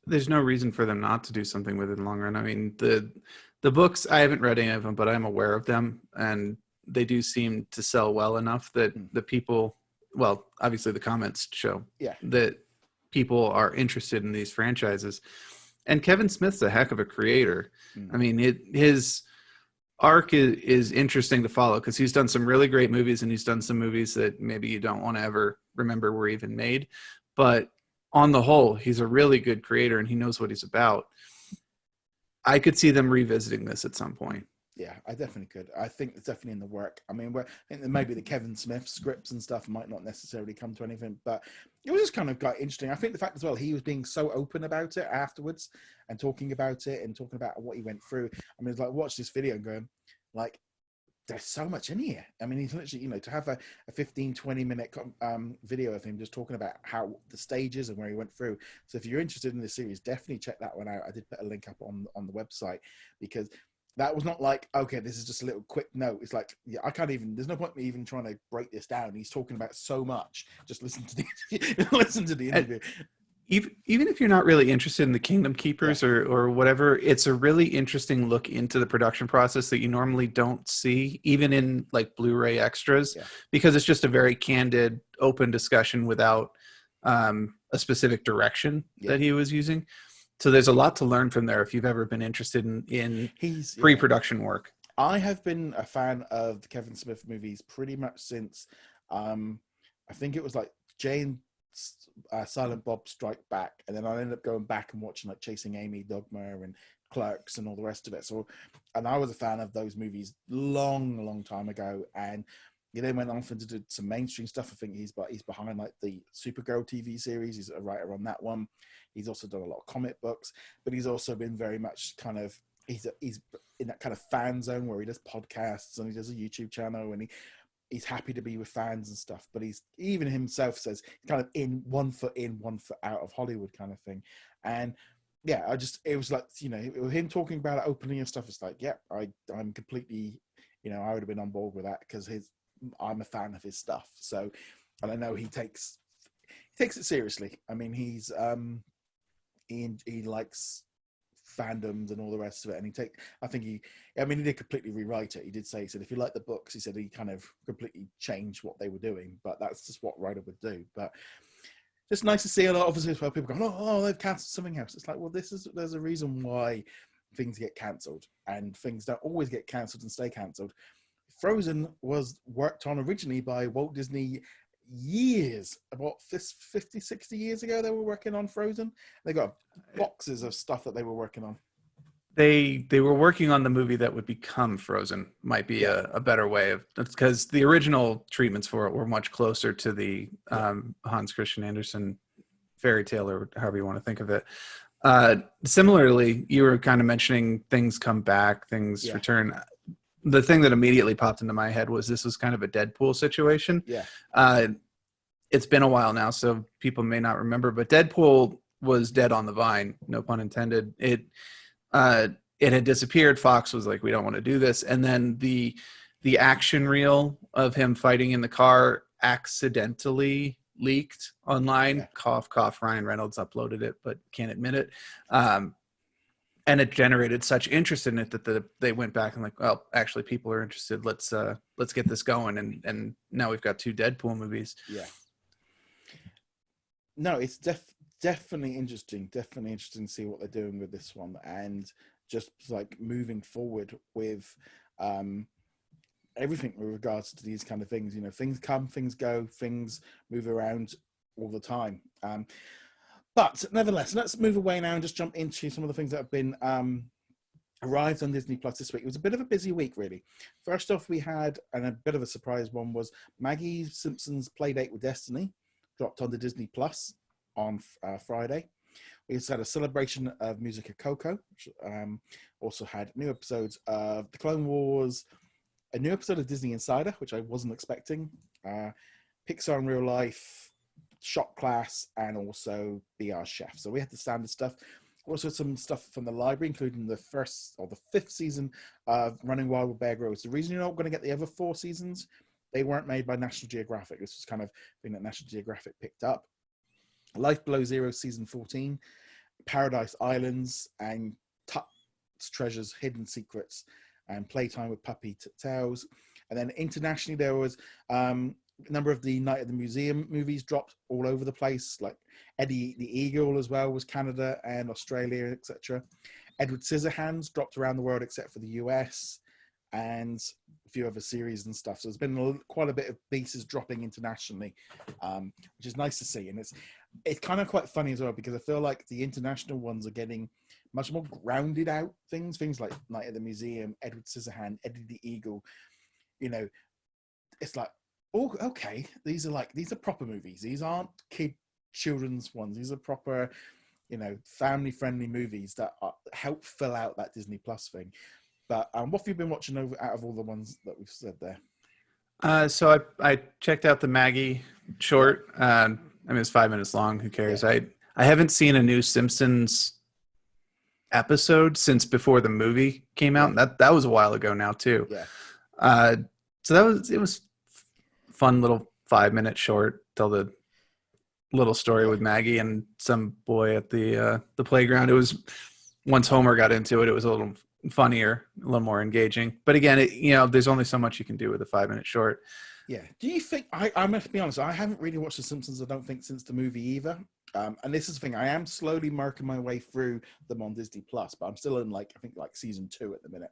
There's no reason for them not to do something with it in the long run. I mean, the books, I haven't read any of them, but I'm aware of them, and they do seem to sell well enough that the people, well, obviously the comments show that people are interested in these franchises. And Kevin Smith's a heck of a creator. I mean, his arc is interesting to follow, because he's done some really great movies, and he's done some movies that maybe you don't want to ever remember were even made. But on the whole, he's a really good creator, and he knows what he's about. I could see them revisiting this at some point. Yeah, I definitely could. I think it's definitely in the work. I mean, I think that maybe the Kevin Smith scripts and stuff might not necessarily come to anything, but it was just kind of quite interesting. I think the fact as well, he was being so open about it afterwards and talking about it and talking about what he went through. I mean, it's like, watch this video and going, like, there's so much in here. I mean, he's literally, you know, to have a 15, 20-minute video of him just talking about how the stages and where he went through. So if you're interested in this series, definitely check that one out. I did put a link up on the website, because that was not like, okay, this is just a little quick note. It's like, yeah, I can't even, there's no point in me even trying to break this down. He's talking about so much. Just listen to the interview. Listen to the interview. Even if you're not really interested in the Kingdom Keepers or whatever, it's a really interesting look into the production process that you normally don't see, even in like Blu-ray extras, because it's just a very candid, open discussion without a specific direction that he was using. So there's a lot to learn from there if you've ever been interested in pre-production work. I have been a fan of the Kevin Smith movies pretty much since, I think it was like Jay and Silent Bob Strike Back, and then I ended up going back and watching like Chasing Amy, Dogma, and Clerks, and all the rest of it. So, and I was a fan of those movies long time ago, and he then went off and did some mainstream stuff. I think he's behind like the Supergirl TV series. He's a writer on that one. He's also done a lot of comic books, but he's also been very much kind of, he's in that kind of fan zone where he does podcasts and he does a YouTube channel, and he's happy to be with fans and stuff. But he's, even himself says, he's kind of in one foot out of Hollywood kind of thing. And yeah, it was like, you know, him talking about it openly and stuff. It's like, yeah, I'm completely, you know, I would have been on board with that, because I'm a fan of his stuff. So, and I know he takes it seriously. I mean, he likes fandoms and all the rest of it, and he did completely rewrite it. He said if you like the books, he said he kind of completely changed what they were doing, but that's just what writer would do. But just nice to see a lot, obviously, as well, people going, oh, they've cancelled something else. It's like, well, there's a reason why things get cancelled, and things don't always get cancelled and stay cancelled. Frozen was worked on originally by Walt Disney years, about 50, 60 years ago. They were working on Frozen. They got boxes of stuff that they were working on. They were working on the movie that would become Frozen, might be a better way of, because the original treatments for it were much closer to the Hans Christian Andersen fairy tale, or however you want to think of it. Similarly, you were kind of mentioning things come back, things return. The thing that immediately popped into my head was this was kind of a Deadpool situation. It's been a while now, so people may not remember, but Deadpool was dead on the vine, no pun intended. It had disappeared. Fox was like, we don't want to do this. And then the action reel of him fighting in the car accidentally leaked online. Cough, cough. Ryan Reynolds uploaded it, but can't admit it. And it generated such interest in it that they went back and like, well, actually, people are interested. Let's get this going. And now we've got 2 Deadpool movies. Yeah. No, it's definitely interesting. Definitely interesting to see what they're doing with this one, and just like moving forward with everything with regards to these kind of things. You know, things come, things go, things move around all the time. But nevertheless, let's move away now and just jump into some of the things that have been arrived on Disney Plus this week. It was a bit of a busy week, really. First off, we had, and a bit of a surprise one, was Maggie Simpson's Playdate with Destiny dropped onto Disney Plus on Friday. We also had a celebration of music of Coco, which also had new episodes of The Clone Wars, a new episode of Disney Insider, which I wasn't expecting, Pixar in Real Life, Shop Class, and also BR Chef. So we had the standard stuff. Also some stuff from the library, including the 5th season of Running Wild with Bear Grylls. The reason you're not going to get the other 4 seasons, they weren't made by National Geographic. This was kind of thing that National Geographic picked up. Life Below Zero season 14, Paradise Islands, and Tut's Treasures, Hidden Secrets, and Playtime with Puppy Tales. And then internationally, there was a number of the Night at the Museum movies dropped all over the place, like Eddie the Eagle as well was Canada and Australia, etc. Edward Scissorhands dropped around the world except for the US, and a few other series and stuff. So there's been quite a bit of pieces dropping internationally, which is nice to see. And it's kind of quite funny as well, because I feel like the international ones are getting much more grounded out things like Night at the Museum, Edward Scissorhand, Eddie the Eagle. You know, it's like, oh, okay, these are proper movies. These aren't children's ones. These are proper, you know, family friendly movies that help fill out that Disney Plus thing. But what have you been watching out of all the ones that we've said there? So I checked out the Maggie short. I mean, it's 5 minutes long. Who cares? Yeah. I haven't seen a new Simpsons episode since before the movie came out. Yeah. That was a while ago now too. Yeah. So it was fun little 5 minute short. Tell the little story with Maggie and some boy at the playground. It was, once Homer got into it, it was a little funnier, a little more engaging. But again, there's only so much you can do with a 5 minute short. Yeah. Do you think, I must be honest, I haven't really watched The Simpsons, I don't think, since the movie either. And this is the thing, I am slowly working my way through them on Disney Plus, but I'm still in I think season 2 at the minute.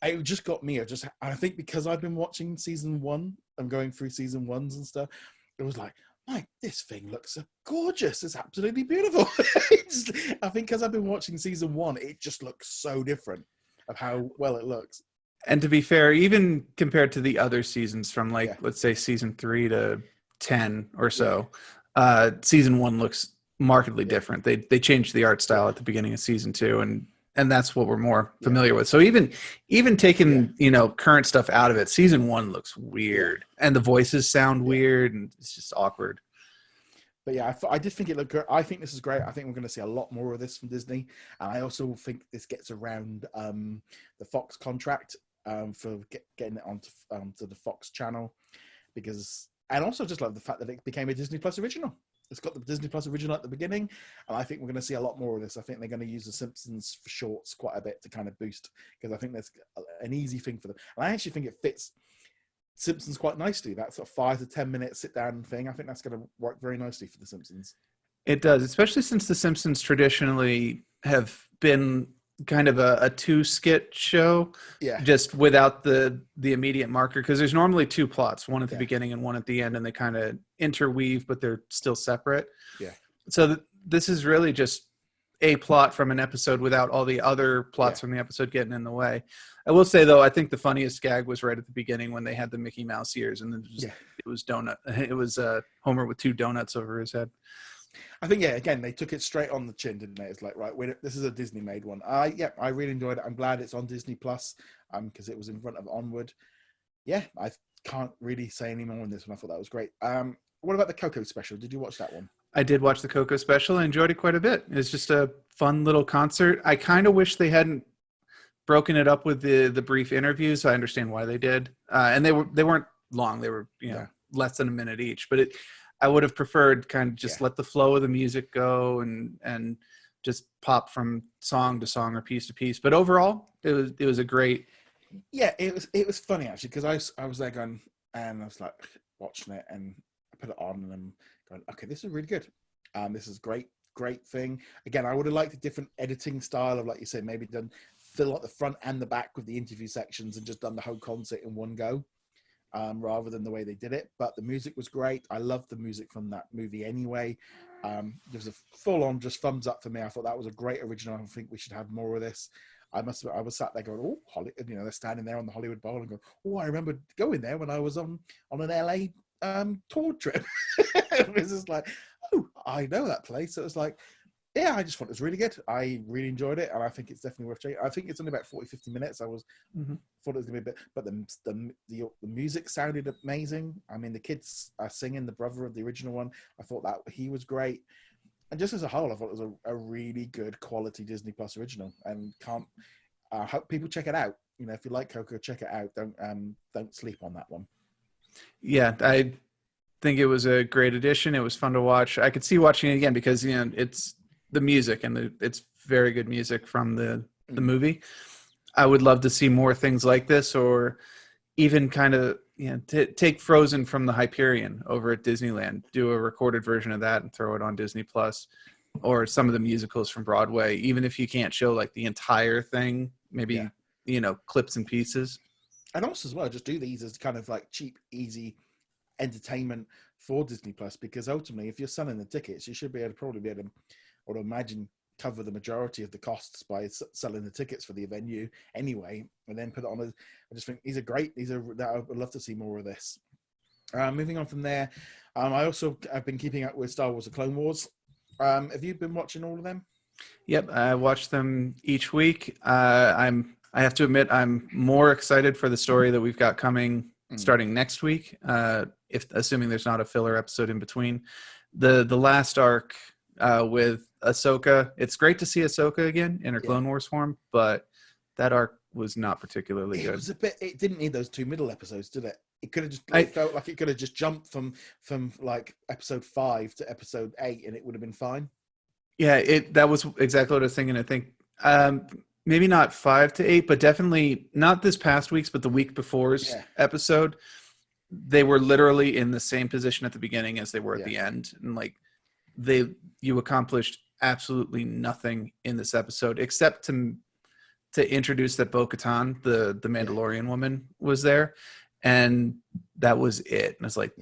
It just got me. I think because I've been watching season 1, I'm going through season 1s and stuff. It was like, Mike, this thing looks gorgeous. It's absolutely beautiful. I think because I've been watching season 1, it just looks so different of how well it looks. And to be fair, even compared to the other seasons from let's say season 3 to 10 or so, season 1 looks markedly different. They changed the art style at the beginning of season 2, and that's what we're more familiar with. So even taking current stuff out of it, season 1 looks weird, and the voices sound weird, and it's just awkward. But yeah, I did think it looked good. I think this is great. I think we're going to see a lot more of this from Disney, and I also think this gets around the Fox contract for getting it onto the Fox channel, and also just love the fact that it became a Disney Plus original. It's got the Disney Plus original at the beginning, and I think we're going to see a lot more of this. I think they're going to use The Simpsons for shorts quite a bit to kind of boost, because I think that's an easy thing for them. And I actually think it fits Simpsons quite nicely. That sort of 5 to 10 minute sit down thing. I think that's going to work very nicely for The Simpsons. It does, especially since The Simpsons traditionally have been kind of a 2-skit show, just without the immediate marker, because there's normally 2 plots, one at the beginning and one at the end, and they kind of interweave, but they're still separate. So this is really just a plot from an episode without all the other plots from the episode getting in the way. I will say, though, I think the funniest gag was right at the beginning when they had the Mickey Mouse ears, and then it was Homer with 2 donuts over his head. I think, again, they took it straight on the chin, didn't they? It's like, right, this is a Disney-made one. I really enjoyed it. I'm glad it's on Disney Plus, because it was in front of Onward. Yeah, I can't really say any more on this one. I thought that was great. What about the Coco special? Did you watch that one? I did watch the Coco special. I enjoyed it quite a bit. It's just a fun little concert. I kind of wish they hadn't broken it up with the brief interviews. I understand why they did. And they weren't long. They were less than a minute each. But I would have preferred kind of just let the flow of the music go and just pop from song to song or piece to piece. But overall, it was a great. Yeah, it was funny actually, because I was there going, and I was like watching it, and I put it on, and I'm going, okay, this is really good. This is great thing. Again, I would have liked a different editing style of, like you said, maybe done fill out the front and the back with the interview sections and just done the whole concert in one go. Rather than the way they did it. But the music was great. I loved the music from that movie anyway. There was a full-on just thumbs up for me. I thought that was a great original. I think we should have more of this. I was sat there going, oh, they're standing there on the Hollywood Bowl and going, oh, I remember going there when I was on an LA tour trip. It was just like, oh, I know that place. So it was like, yeah, I just thought it was really good. I really enjoyed it, and I think it's definitely worth checking. I think it's only about 40-50 minutes. I thought it was going to be a bit, but the music sounded amazing. I mean, the kids are singing, the brother of the original one. I thought that he was great, and just as a whole, I thought it was a really good quality Disney Plus original. And I hope people check it out. If you like Coco, check it out. Don't sleep on that one. Yeah, I think it was a great addition. It was fun to watch. I could see watching it again because it's the music, and it's very good music from the movie. I would love to see more things like this, or even kind of take Frozen from the Hyperion over at Disneyland, do a recorded version of that and throw it on Disney Plus, or some of the musicals from Broadway, even if you can't show like the entire thing, maybe clips and pieces. And also as well, just do these as kind of like cheap, easy entertainment for Disney Plus, because ultimately if you're selling the tickets, you should probably be able to, I would imagine, cover the majority of the costs by selling the tickets for the venue anyway, and then put it on. I just think these are great. I would love to see more of this. Moving on from there, I've been keeping up with Star Wars: The Clone Wars. Have you been watching all of them? Yep, I watch them each week. I have to admit, I'm more excited for the story that we've got coming starting next week. If assuming there's not a filler episode in between, the last arc with Ahsoka. It's great to see Ahsoka again in her Clone Wars form, but that arc was not particularly good. It was a bit. It didn't need those 2 middle episodes, did it? It could have just. It felt like it could have just jumped from like episode 5 to episode 8, and it would have been fine. Yeah, that was exactly what I was thinking. I think maybe not 5 to 8, but definitely not this past week's, but the week before's episode. They were literally in the same position at the beginning as they were at the end, and like you accomplished absolutely nothing in this episode except to introduce that Bo-Katan, the Mandalorian woman, was there, and that was it. And it's like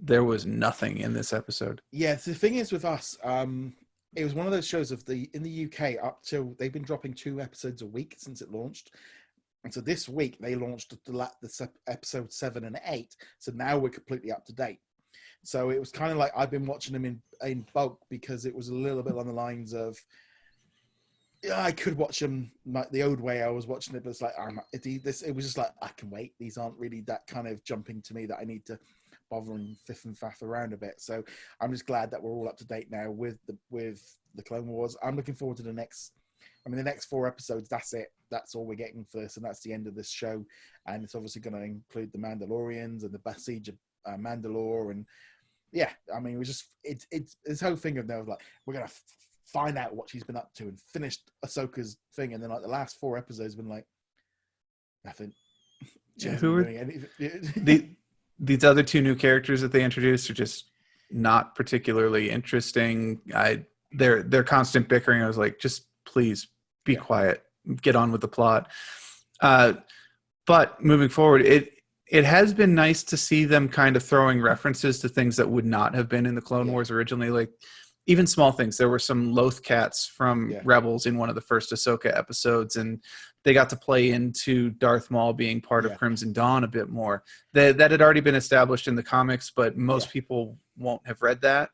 there was nothing in this episode. Yeah, the thing is with us, it was one of those shows in the UK up till they've been dropping 2 episodes a week since it launched. And so this week they launched the episode 7 and 8. So now we're completely up to date. So it was kind of like I've been watching them in bulk because it was a little bit on the lines of, I could watch them like the old way I was watching it, but it's like it was just like I can wait. These aren't really that kind of jumping to me that I need to bother and fiff and faff around a bit. So I'm just glad that we're all up to date now with the Clone Wars. I'm looking forward to the next 4 episodes. That's it. That's all we're getting for this, and that's the end of this show. And it's obviously going to include the Mandalorians and the Siege of Mandalore, and it was just it's this whole thing of now like we're gonna find out what she's been up to and finished Ahsoka's thing, and then like the last 4 episodes have been like nothing. Who are these other 2 new characters that they introduced are just not particularly interesting. Their constant bickering, I was like, just please be quiet, get on with the plot. But moving forward, it has been nice to see them kind of throwing references to things that would not have been in the Clone Wars originally, like even small things. There were some Loth cats from Rebels in one of the first Ahsoka episodes, and they got to play into Darth Maul being part of Crimson Dawn a bit more. That had already been established in the comics, but most people won't have read that.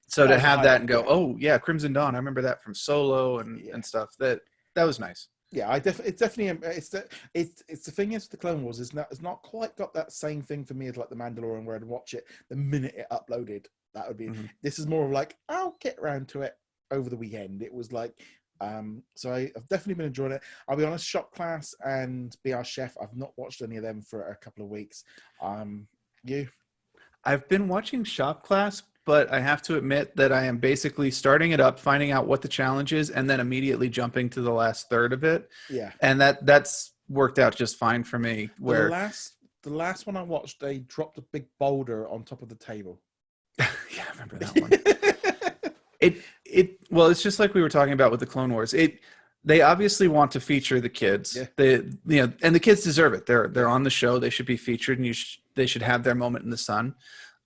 So to have that and go, oh yeah, Crimson Dawn, I remember that from Solo and stuff. That was nice. Yeah, it's definitely it's the thing is the Clone Wars it's not quite got that same thing for me as like the Mandalorian where I'd watch it the minute it uploaded. That would be This is more of like I'll get around to it over the weekend. It was like so I've definitely been enjoying it. I'll be honest, Shop Class and Be Our Chef, I've not watched any of them for a couple of weeks. I've been watching Shop Class, but I have to admit that I am basically starting it up, finding out what the challenge is, and then immediately jumping to the last third of it. Yeah. And that's worked out just fine for me. Where the last one I watched, they dropped a big boulder on top of the table. Yeah, I remember that one. Well, it's just like we were talking about with the Clone Wars. They obviously want to feature the kids. Yeah. And the kids deserve it. They're on the show. They should be featured, and they should have their moment in the sun.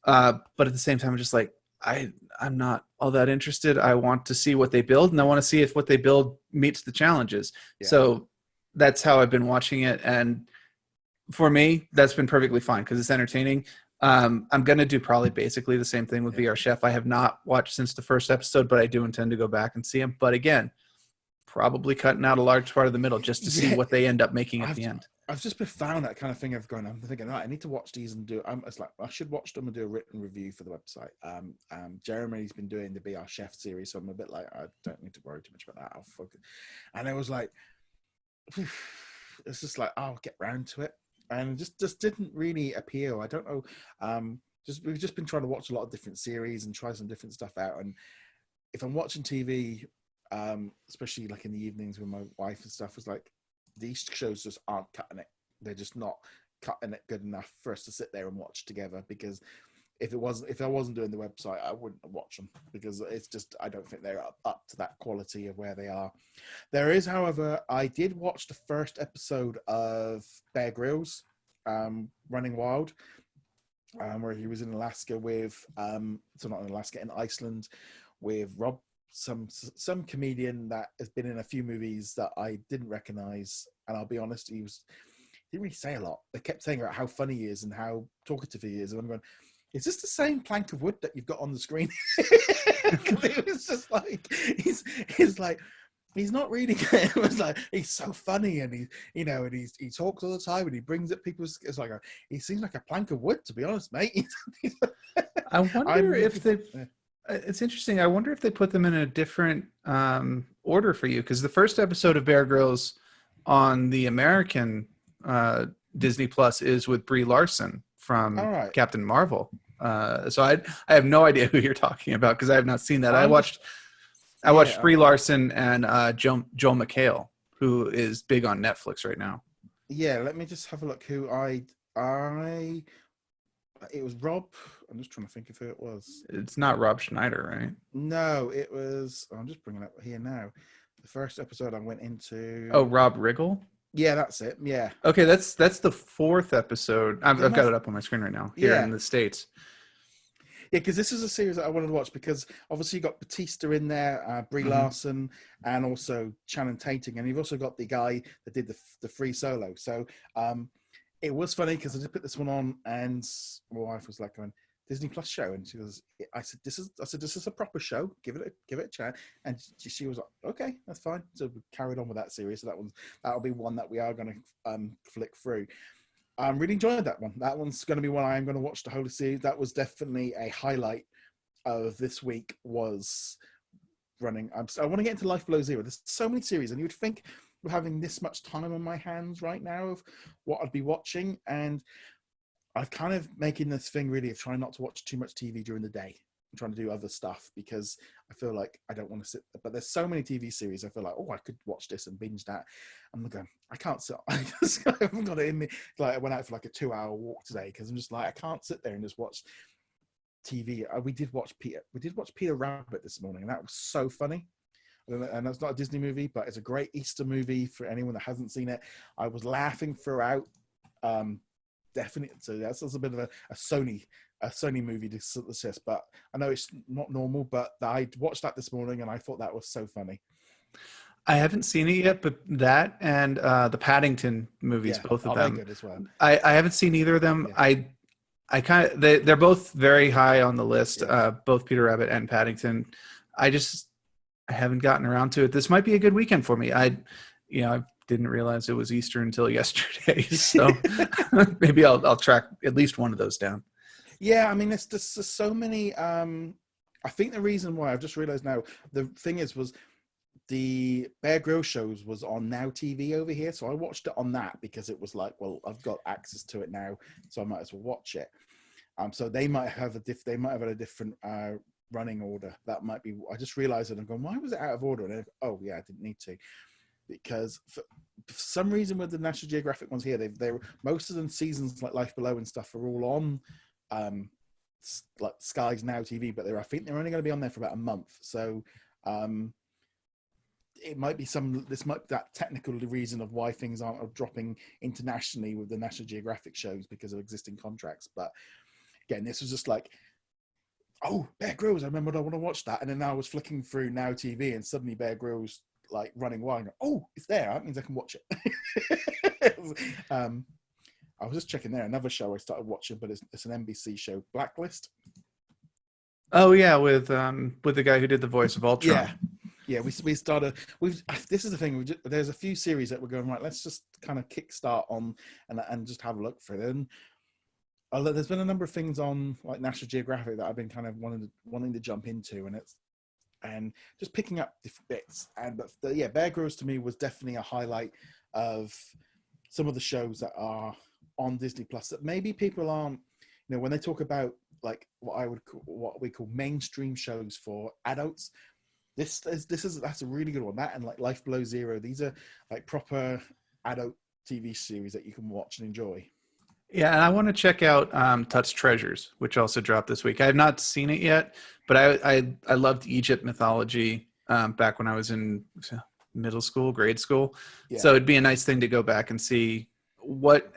But at the same time, I'm just like, I'm not all that interested. I want to see what they build, and I want to see if what they build meets the challenges. Yeah. So that's how I've been watching it. And for me, that's been perfectly fine because it's entertaining. I'm going to do probably basically the same thing with Be Our Chef. I have not watched since the first episode, but I do intend to go back and see them. But again, probably cutting out a large part of the middle just to see what they end up making at the end. I've just been found that kind of thing of going, I'm thinking, I need to watch these and it's like, I should watch them and do a written review for the website. Jeremy's been doing the Be Our Chef series, so I'm a bit like, I don't need to worry too much about that. I'll focus. And it was like, it's just like, I'll get round to it. And it just didn't really appeal. I don't know. We've just been trying to watch a lot of different series and try some different stuff out. And if I'm watching TV, especially like in the evenings with my wife and stuff, was like, these shows just aren't cutting it. They're just not cutting it good enough for us to sit there and watch together. Because if I wasn't doing the website, I wouldn't watch them because it's just, I don't think they're up to that quality of where they are. There is, however, I did watch the first episode of Bear Grylls, Running Wild, where he was in Alaska with, in Iceland with Rob some comedian that has been in a few movies that I didn't recognize, and I'll be honest, he didn't really say a lot. They kept saying about how funny he is and how talkative he is, and I'm going, is this the same plank of wood that you've got on the screen? It was just like he's like, he's not reading it. It was like, he's so funny, and he talks all the time, and he brings up people's. It's like he seems like a plank of wood, to be honest, mate. I wonder if they. It's interesting. I wonder if they put them in a different order for you, because the first episode of Bear Grylls on the American Disney Plus is with Brie Larson from Captain Marvel. So I have no idea who you're talking about, because I have not seen that. I watched Brie Larson and Joel McHale, who is big on Netflix right now. Yeah, let me just have a look. Who it was Rob. I'm just trying to think of who it was. It's not Rob Schneider, right? No, it was. I'm just bringing it up here now. The first episode I went into. Oh, Rob Riggle. Yeah, that's it. Yeah. Okay, that's the fourth episode. I've got it up on my screen right now here in the States. Yeah, because this is a series that I wanted to watch, because obviously you got Batista in there, Brie Larson, and also Channing Tatum, and you've also got the guy that did the free solo. So it was funny, because I just put this one on, and my wife was like, going, Disney Plus show, and she goes, I said this is a proper show, give it a chance, and she was like, okay, that's fine. So we carried on with that series. So that'll be one that we are going to flick through. I'm really enjoying that one. That one's going to be one I am going to watch the whole series. That was definitely a highlight of this week, was running. I want to get into Life Below Zero. There's so many series, and you would think with having this much time on my hands right now of what I'd be watching, and I've kind of making this thing really of trying not to watch too much TV during the day. I'm trying to do other stuff, because I feel like I don't want to sit. But there's so many TV series. I feel like, I could watch this and binge that. I'm going, I can't sit. I haven't got it in me. Like, I went out for like a 2-hour walk today, because I'm just like, I can't sit there and just watch TV. We did watch Peter Rabbit this morning, and that was so funny. And that's not a Disney movie, but it's a great Easter movie for anyone that hasn't seen it. I was laughing throughout. Definitely. So that's a bit of a Sony movie to suggest, but I know it's not normal, but I watched that this morning and I thought that was so funny. I haven't seen it yet, but that and the Paddington movies, both of them. Good as well. I haven't seen either of them. Yeah. I kind of they're both very high on the list. Both Peter Rabbit and Paddington. I haven't gotten around to it. This might be a good weekend for me. I didn't realize it was Easter until yesterday, so maybe I'll track at least one of those down. Yeah, I mean, there's so many. I think the reason why I've just realized now, the thing was the Bear Grylls shows was on Now TV over here, so I watched it on that, because it was like, well, I've got access to it now, so I might as well watch it. So they might have had a different running order. That might be. I just realized it. I'm going, why was it out of order? And I didn't need to. Because for some reason with the National Geographic ones here, they're most of them seasons like Life Below and stuff are all on like Sky's Now TV, but I think they're only going to be on there for about a month. So it might be that technical reason of why things aren't dropping internationally with the National Geographic shows because of existing contracts. But again, this was just like, oh, Bear Grylls, I remembered I want to watch that, and then I was flicking through Now TV and suddenly Bear Grylls like running wild. Oh, it's there. That means I can watch it. I was just checking there. Another show I started watching, but it's an NBC show, Blacklist. Oh yeah, with the guy who did the voice of Ultron. Yeah. We started. This is the thing. There's a few series that we're going right. Let's just kind of kickstart on and just have a look for it. And there's been a number of things on like National Geographic that I've been kind of wanting to jump into, and just picking up different bits. But Bear Grylls to me was definitely a highlight of some of the shows that are on Disney Plus that maybe people aren't, when they talk about like what we call mainstream shows for adults. That's a really good one. That and like Life Below Zero. These are like proper adult TV series that you can watch and enjoy. Yeah, and I want to check out Touch Treasures, which also dropped this week. I have not seen it yet, but I loved Egypt mythology back when I was in grade school. Yeah. So it'd be a nice thing to go back and see what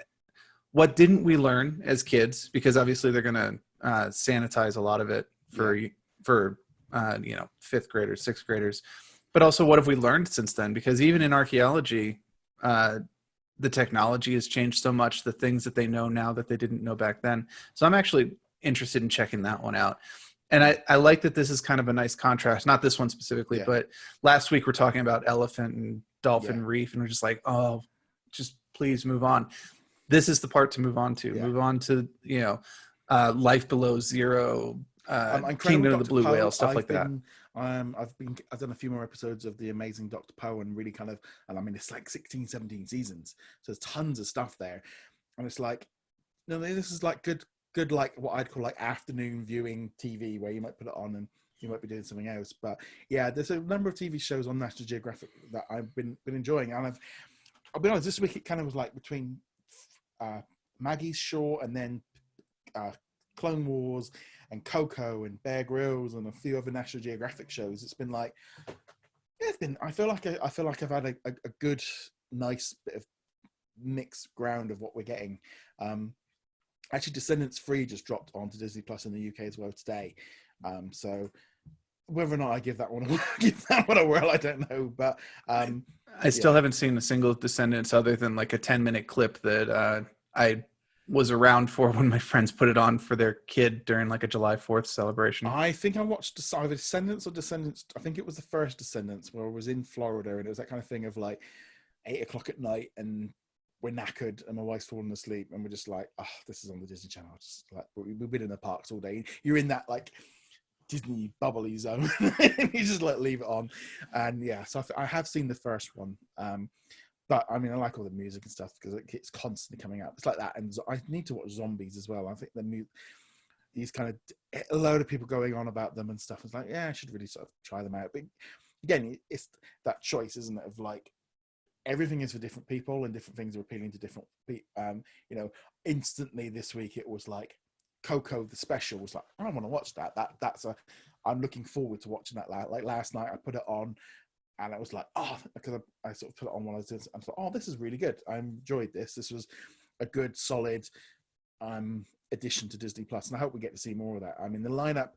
didn't we learn as kids, because obviously they're going to sanitize a lot of it for fifth graders, sixth graders, but also what have we learned since then? Because even in archaeology, the technology has changed so much, the things that they know now that they didn't know back then. So I'm actually interested in checking that one out. And I like that this is kind of a nice contrast, not this one specifically, but last week we're talking about elephant and dolphin reef, and we're just like, oh, just please move on. This is the part to move on to. Move on to, Life Below Zero, Kingdom of the Blue Whale, stuff like that. I've done a few more episodes of The Amazing Dr. Poe, and really kind of, and I mean, it's like 16, 17 seasons. So there's tons of stuff there. And it's like, this is like good, like what I'd call like afternoon viewing TV, where you might put it on and you might be doing something else. But yeah, there's a number of TV shows on National Geographic that I've been enjoying. And I'll be honest, this week it kind of was like between Maggie's Shore and then Clone Wars and Coco and Bear Grylls and a few other National Geographic shows. It's been like, I feel like I've had a good, nice bit of mixed ground of what we're getting. Actually, Descendants 3 just dropped onto Disney Plus in the UK as well today. So whether or not I give that one a whirl, I don't know. But I still haven't seen a single Descendants other than like a 10-minute clip that I was around for when my friends put it on for their kid during like a July 4th celebration. I think I watched either Descendants or Descendants. I think it was the first Descendants, where I was in Florida, and it was that kind of thing of like 8 o'clock at night, and we're knackered and my wife's fallen asleep, and we're just like, oh, this is on the Disney Channel. Just like, we've been in the parks all day. You're in that like Disney bubbly zone. You just like leave it on. And yeah, so I have seen the first one. But I mean, I like all the music and stuff because it's constantly coming out. It's like that. And I need to watch Zombies as well. I think these kind of, a load of people going on about them and stuff. It's like, yeah, I should really sort of try them out. But again, it's that choice, isn't it? Of like, everything is for different people and different things are appealing to different people. Instantly this week it was like Coco the special was like, I don't want to watch that. I'm looking forward to watching that. Like last night I put it on and I was like, oh, because I sort of put it on while I was doing, I thought, oh, this is really good. I enjoyed this. This was a good, solid addition to Disney Plus, and I hope we get to see more of that. I mean, the lineup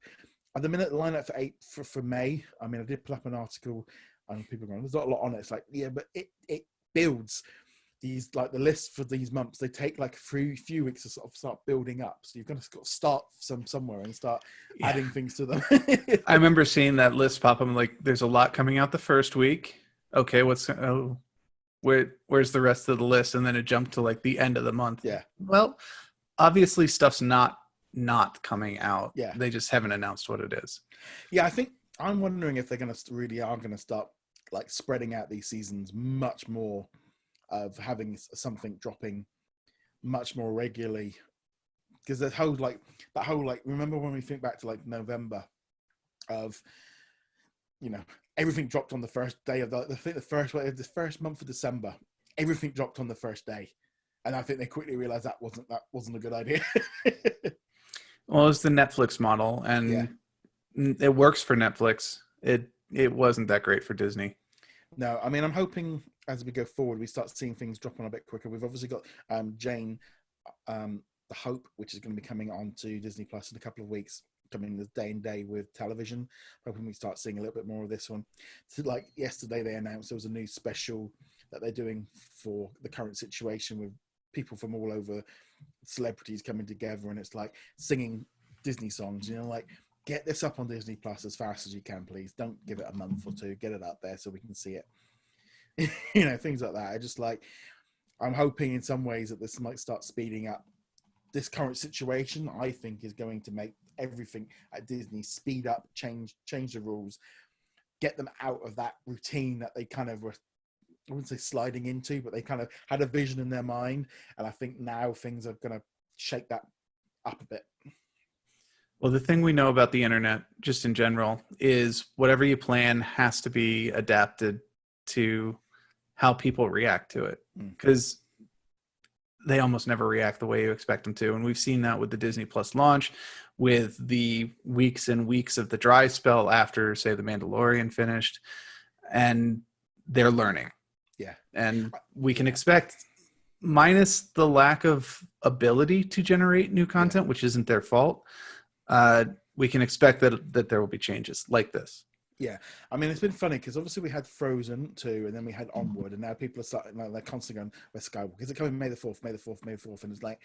at the minute, the lineup for May. I mean, I did pull up an article. And people are going, there's not a lot on it. It's like, yeah, but it builds these, like the list for these months. They take like a few weeks to sort of start building up. So you've got to start somewhere and start adding things to them. I remember seeing that list pop up. I'm like, there's a lot coming out the first week. Okay, where's the rest of the list? And then it jumped to like the end of the month. Yeah. Well, obviously stuff's not coming out. Yeah. They just haven't announced what it is. Yeah, I think I'm wondering if they're going to start like spreading out these seasons much more, of having something dropping much more regularly, because that whole remember when we think back to like November of, everything dropped on the first day of the first month of December, everything dropped on the first day, and I think they quickly realized that wasn't a good idea. Well, it's the Netflix model, and it works for Netflix. It wasn't that great for Disney. No, I mean, I'm hoping as we go forward, we start seeing things drop on a bit quicker. We've obviously got Jane, the Hope, which is going to be coming on to Disney Plus in a couple of weeks, coming the day and day with television. Hoping we start seeing a little bit more of this one. So, like yesterday, they announced there was a new special that they're doing for the current situation with people from all over, celebrities coming together, and it's like singing Disney songs, like, get this up on Disney Plus as fast as you can, please. Don't give it a month or two. Get it up there so we can see it. Things like that. I'm hoping in some ways that this might start speeding up. This current situation, I think, is going to make everything at Disney speed up, change the rules, get them out of that routine that they kind of were, I wouldn't say sliding into, but they kind of had a vision in their mind. And I think now things are going to shake that up a bit. Well, the thing we know about the internet, just in general, is whatever you plan has to be adapted to how people react to it, because they almost never react the way you expect them to. And we've seen that with the Disney Plus launch, with the weeks and weeks of the dry spell after, say, The Mandalorian finished, and they're learning. Yeah. And we can expect, minus the lack of ability to generate new content, which isn't their fault, we can expect that there will be changes like this. Yeah, I mean, it's been funny because obviously we had Frozen 2, and then we had Onward, and now people are starting, like, they're constantly going, where's Skywalker? Is it coming May the 4th, May the 4th, May the 4th? And it's like,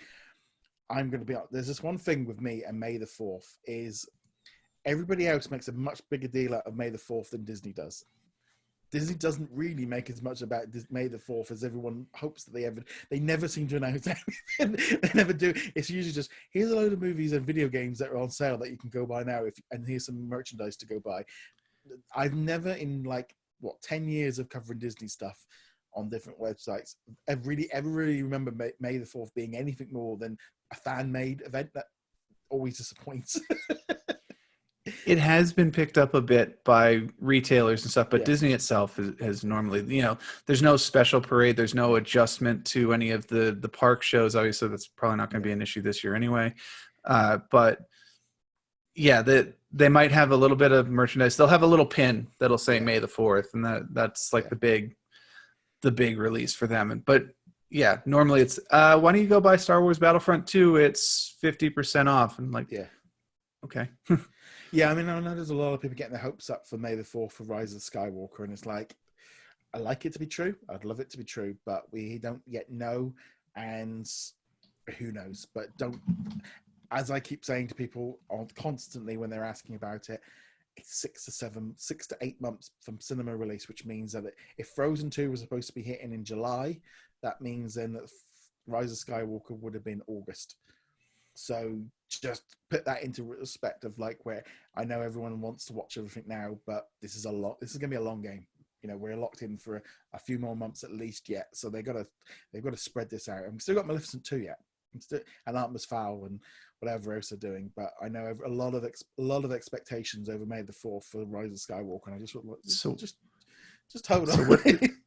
I'm going to be, there's this one thing with me and May the 4th is everybody else makes a much bigger deal out of May the 4th than Disney does. Disney doesn't really make as much about May the 4th as everyone hopes that they never seem to announce anything. They never do. It's usually just, here's a load of movies and video games that are on sale that you can go buy now, and here's some merchandise to go buy. I've never, in 10 years of covering Disney stuff on different websites, ever really remember May the 4th being anything more than a fan-made event that always disappoints. It has been picked up a bit by retailers and stuff, but Yeah. Disney itself has normally, there's no special parade. There's no adjustment to any of the park shows. Obviously, that's probably not going to be an issue this year anyway. But yeah, they might have a little bit of merchandise. They'll have a little pin that'll say May the 4th, and that's like the big release for them. But yeah, normally it's why don't you go buy Star Wars Battlefront 2? It's 50% off. And okay. Yeah, I mean, I know there's a lot of people getting their hopes up for May the 4th for Rise of Skywalker, and it's like, I like it to be true. I'd love it to be true, but we don't yet know, and who knows? But as I keep saying to people constantly when they're asking about it, it's 6 to 8 months from cinema release, which means that if Frozen 2 was supposed to be hitting in July, that means then that Rise of Skywalker would have been August. So just put that into respect of where I know everyone wants to watch everything now, but this is going to be a long game. We're locked in for a few more months at least yet. So they've got to spread this out. I've still got Maleficent 2 yet. And Artemis Fowl and whatever else they're doing, but I know a lot of expectations over May the 4th for Rise of Skywalker, and I just hold on. So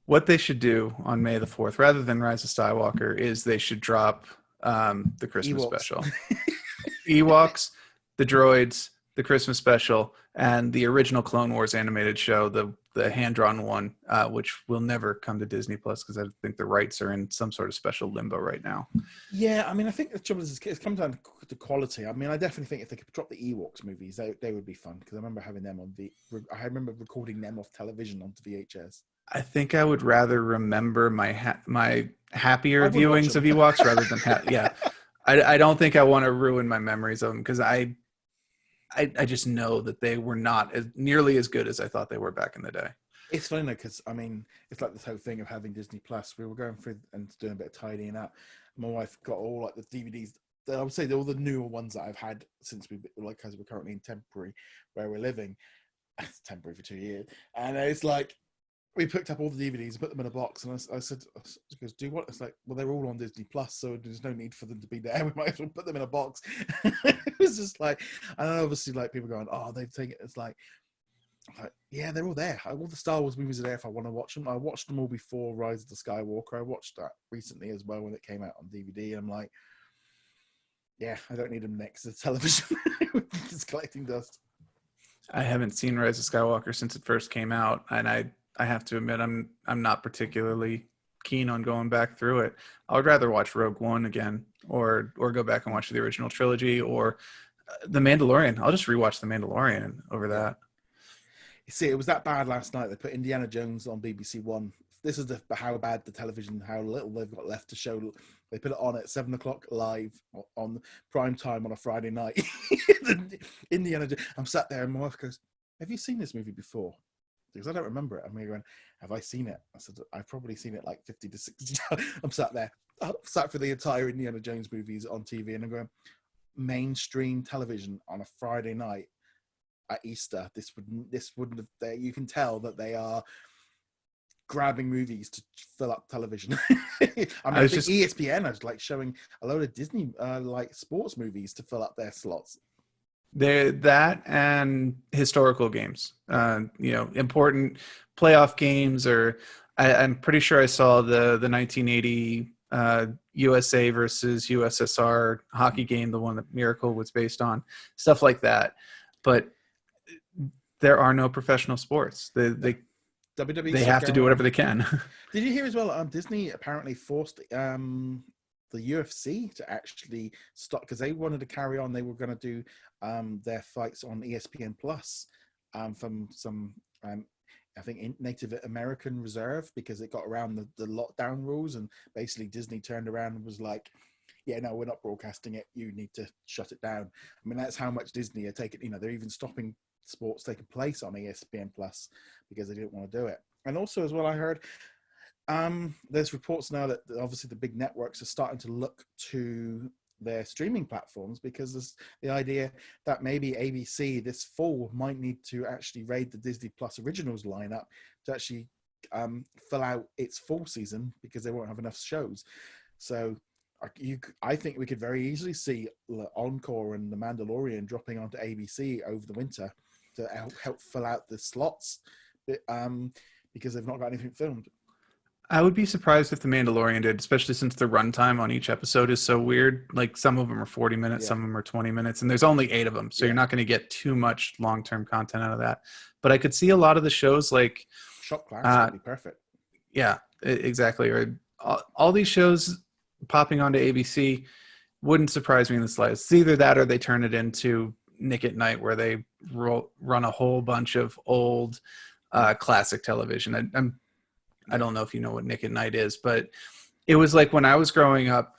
what they should do on May the 4th, rather than Rise of Skywalker, is they should drop the Christmas special. Ewoks, the droids, the Christmas special, and the original Clone Wars animated show, the hand-drawn one, which will never come to Disney Plus because I think the rights are in some sort of special limbo right now. Yeah, I mean, I think the trouble is it's come down to quality. I mean, I definitely think if they could drop the Ewoks movies, they would be fun, because I remember having them I remember recording them off television onto VHS. I think I would rather remember my happier viewings of Ewoks rather than I don't think I want to ruin my memories of them, because I just know that they were not nearly as good as I thought they were back in the day. It's funny though, because I mean, it's like this whole thing of having Disney Plus. We were going through and doing a bit of tidying up. My wife got all the DVDs. I would say all the newer ones that I've had since because we're currently in temporary where we're living. It's temporary for 2 years, and it's like we picked up all the DVDs and put them in a box. And I said, she goes, do what? It's like, well, they're all on Disney Plus, so there's no need for them to be there. We might as well put them in a box. It was just like, and obviously people going, oh, they've taken it. It's like, yeah, they're all there. All the Star Wars movies are there if I want to watch them. I watched them all before Rise of the Skywalker. I watched that recently as well when it came out on DVD. I'm like, yeah, I don't need them next to the television. It's collecting dust. I haven't seen Rise of Skywalker since it first came out, and I have to admit I'm not particularly keen on going back through it. I would rather watch Rogue One again, or go back and watch the original trilogy, or The Mandalorian. I'll just rewatch The Mandalorian over that. You see, it was that bad last night. They put Indiana Jones on BBC One. This is how bad the television, how little they've got left to show. They put it on at 7:00 live on prime time on a Friday night. Indiana Jones. I'm sat there and my wife goes, have you seen this movie before? Because I don't remember it. I'm going, have I seen it? I said, I've probably seen it like 50 to 60 times. I'm sat there. I sat for the entire Indiana Jones movies on TV, and I'm going, mainstream television on a Friday night at Easter. This wouldn't have. You can tell that they are grabbing movies to fill up television. I think ESPN is showing a load of Disney sports movies to fill up their slots. That and historical games, important playoff games, or I'm pretty sure I saw the 1980 USA versus USSR hockey game, the one that Miracle was based on, stuff like that. But there are no professional sports. They have to do whatever they can. Did you hear as well? Disney apparently forced the UFC to actually stop, because they wanted to carry on. They were going to do their fights on ESPN Plus from some I think Native American reserve, because it got around the lockdown rules, and basically Disney turned around and was like, yeah, no, we're not broadcasting it. You need to shut it down. I mean, that's how much Disney are taking, they're even stopping sports taking place on ESPN Plus because they didn't want to do it. And also, as well, I heard there's reports now that obviously the big networks are starting to look to their streaming platforms, because there's the idea that maybe ABC this fall might need to actually raid the Disney Plus Originals lineup to actually fill out its fall season, because they won't have enough shows. So I think we could very easily see Encore and The Mandalorian dropping onto ABC over the winter to help fill out the slots, because they've not got anything filmed. I would be surprised if The Mandalorian did, especially since the runtime on each episode is so weird. Like, some of them are 40 minutes, some of them are 20 minutes, and there's only 8 of them. So you're not going to get too much long-term content out of that. But I could see a lot of the shows like Shop Class would be perfect. Yeah, exactly. Or all these shows popping onto ABC wouldn't surprise me in the slightest. It's either that or they turn it into Nick at Night, where they run a whole bunch of old classic television. I don't know if you know what Nick at Night is, but it was like when I was growing up,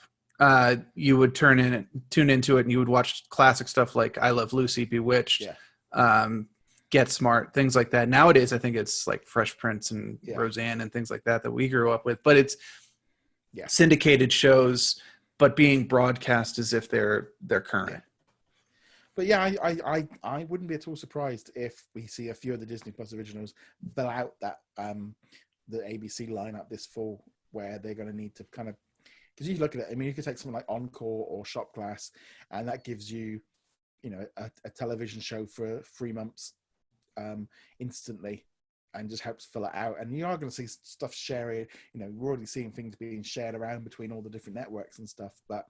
you would tune into it and you would watch classic stuff like I Love Lucy, Bewitched, Get Smart, things like that. Nowadays, I think it's like Fresh Prince and Roseanne and things like that we grew up with. But it's syndicated shows, but being broadcast as if they're current. Yeah. But yeah, I wouldn't be at all surprised if we see a few of the Disney Plus originals fill out that the ABC lineup this fall, where they're going to need to kind of, because you look at it, I mean, you could take something like Encore or Shop Class, and that gives you, a television show for 3 months instantly, and just helps fill it out. And you are going to see stuff sharing, we're already seeing things being shared around between all the different networks and stuff, but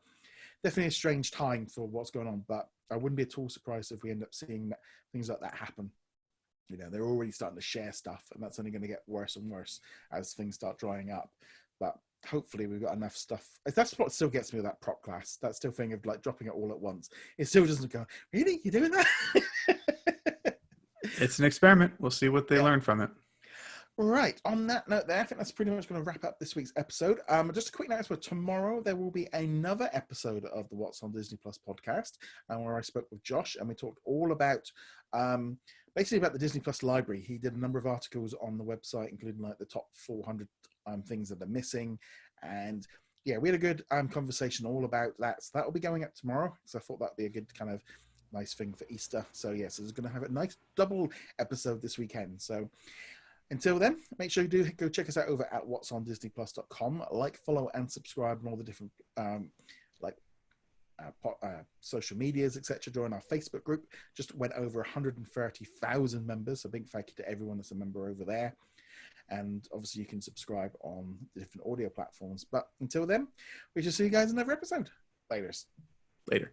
definitely a strange time for what's going on. But I wouldn't be at all surprised if we end up seeing things like that happen. They're already starting to share stuff, and that's only going to get worse and worse as things start drying up. But hopefully we've got enough stuff. That's what still gets me with that prop class. That still thing of like dropping it all at once. It still doesn't go, really? You're doing that? It's an experiment. We'll see what they learn from it. Right. On that note there, I think that's pretty much going to wrap up this week's episode. Just a quick announcement. Tomorrow there will be another episode of the What's on Disney Plus podcast, where I spoke with Josh and we talked all about basically about the Disney Plus library. He did a number of articles on the website, including like the top 400 things that are missing. And yeah, we had a good conversation all about that. So that will be going up tomorrow. So I thought that'd be a good kind of nice thing for Easter. So yeah, so there's going to have a nice double episode this weekend. So until then, make sure you do go check us out over at whatsondisneyplus.com. Like, follow, and subscribe on all the different social medias, etc. Join our Facebook group. Just went over 130,000 members. So big thank you to everyone that's a member over there. And obviously you can subscribe on the different audio platforms. But until then, we shall see you guys in another episode. Later.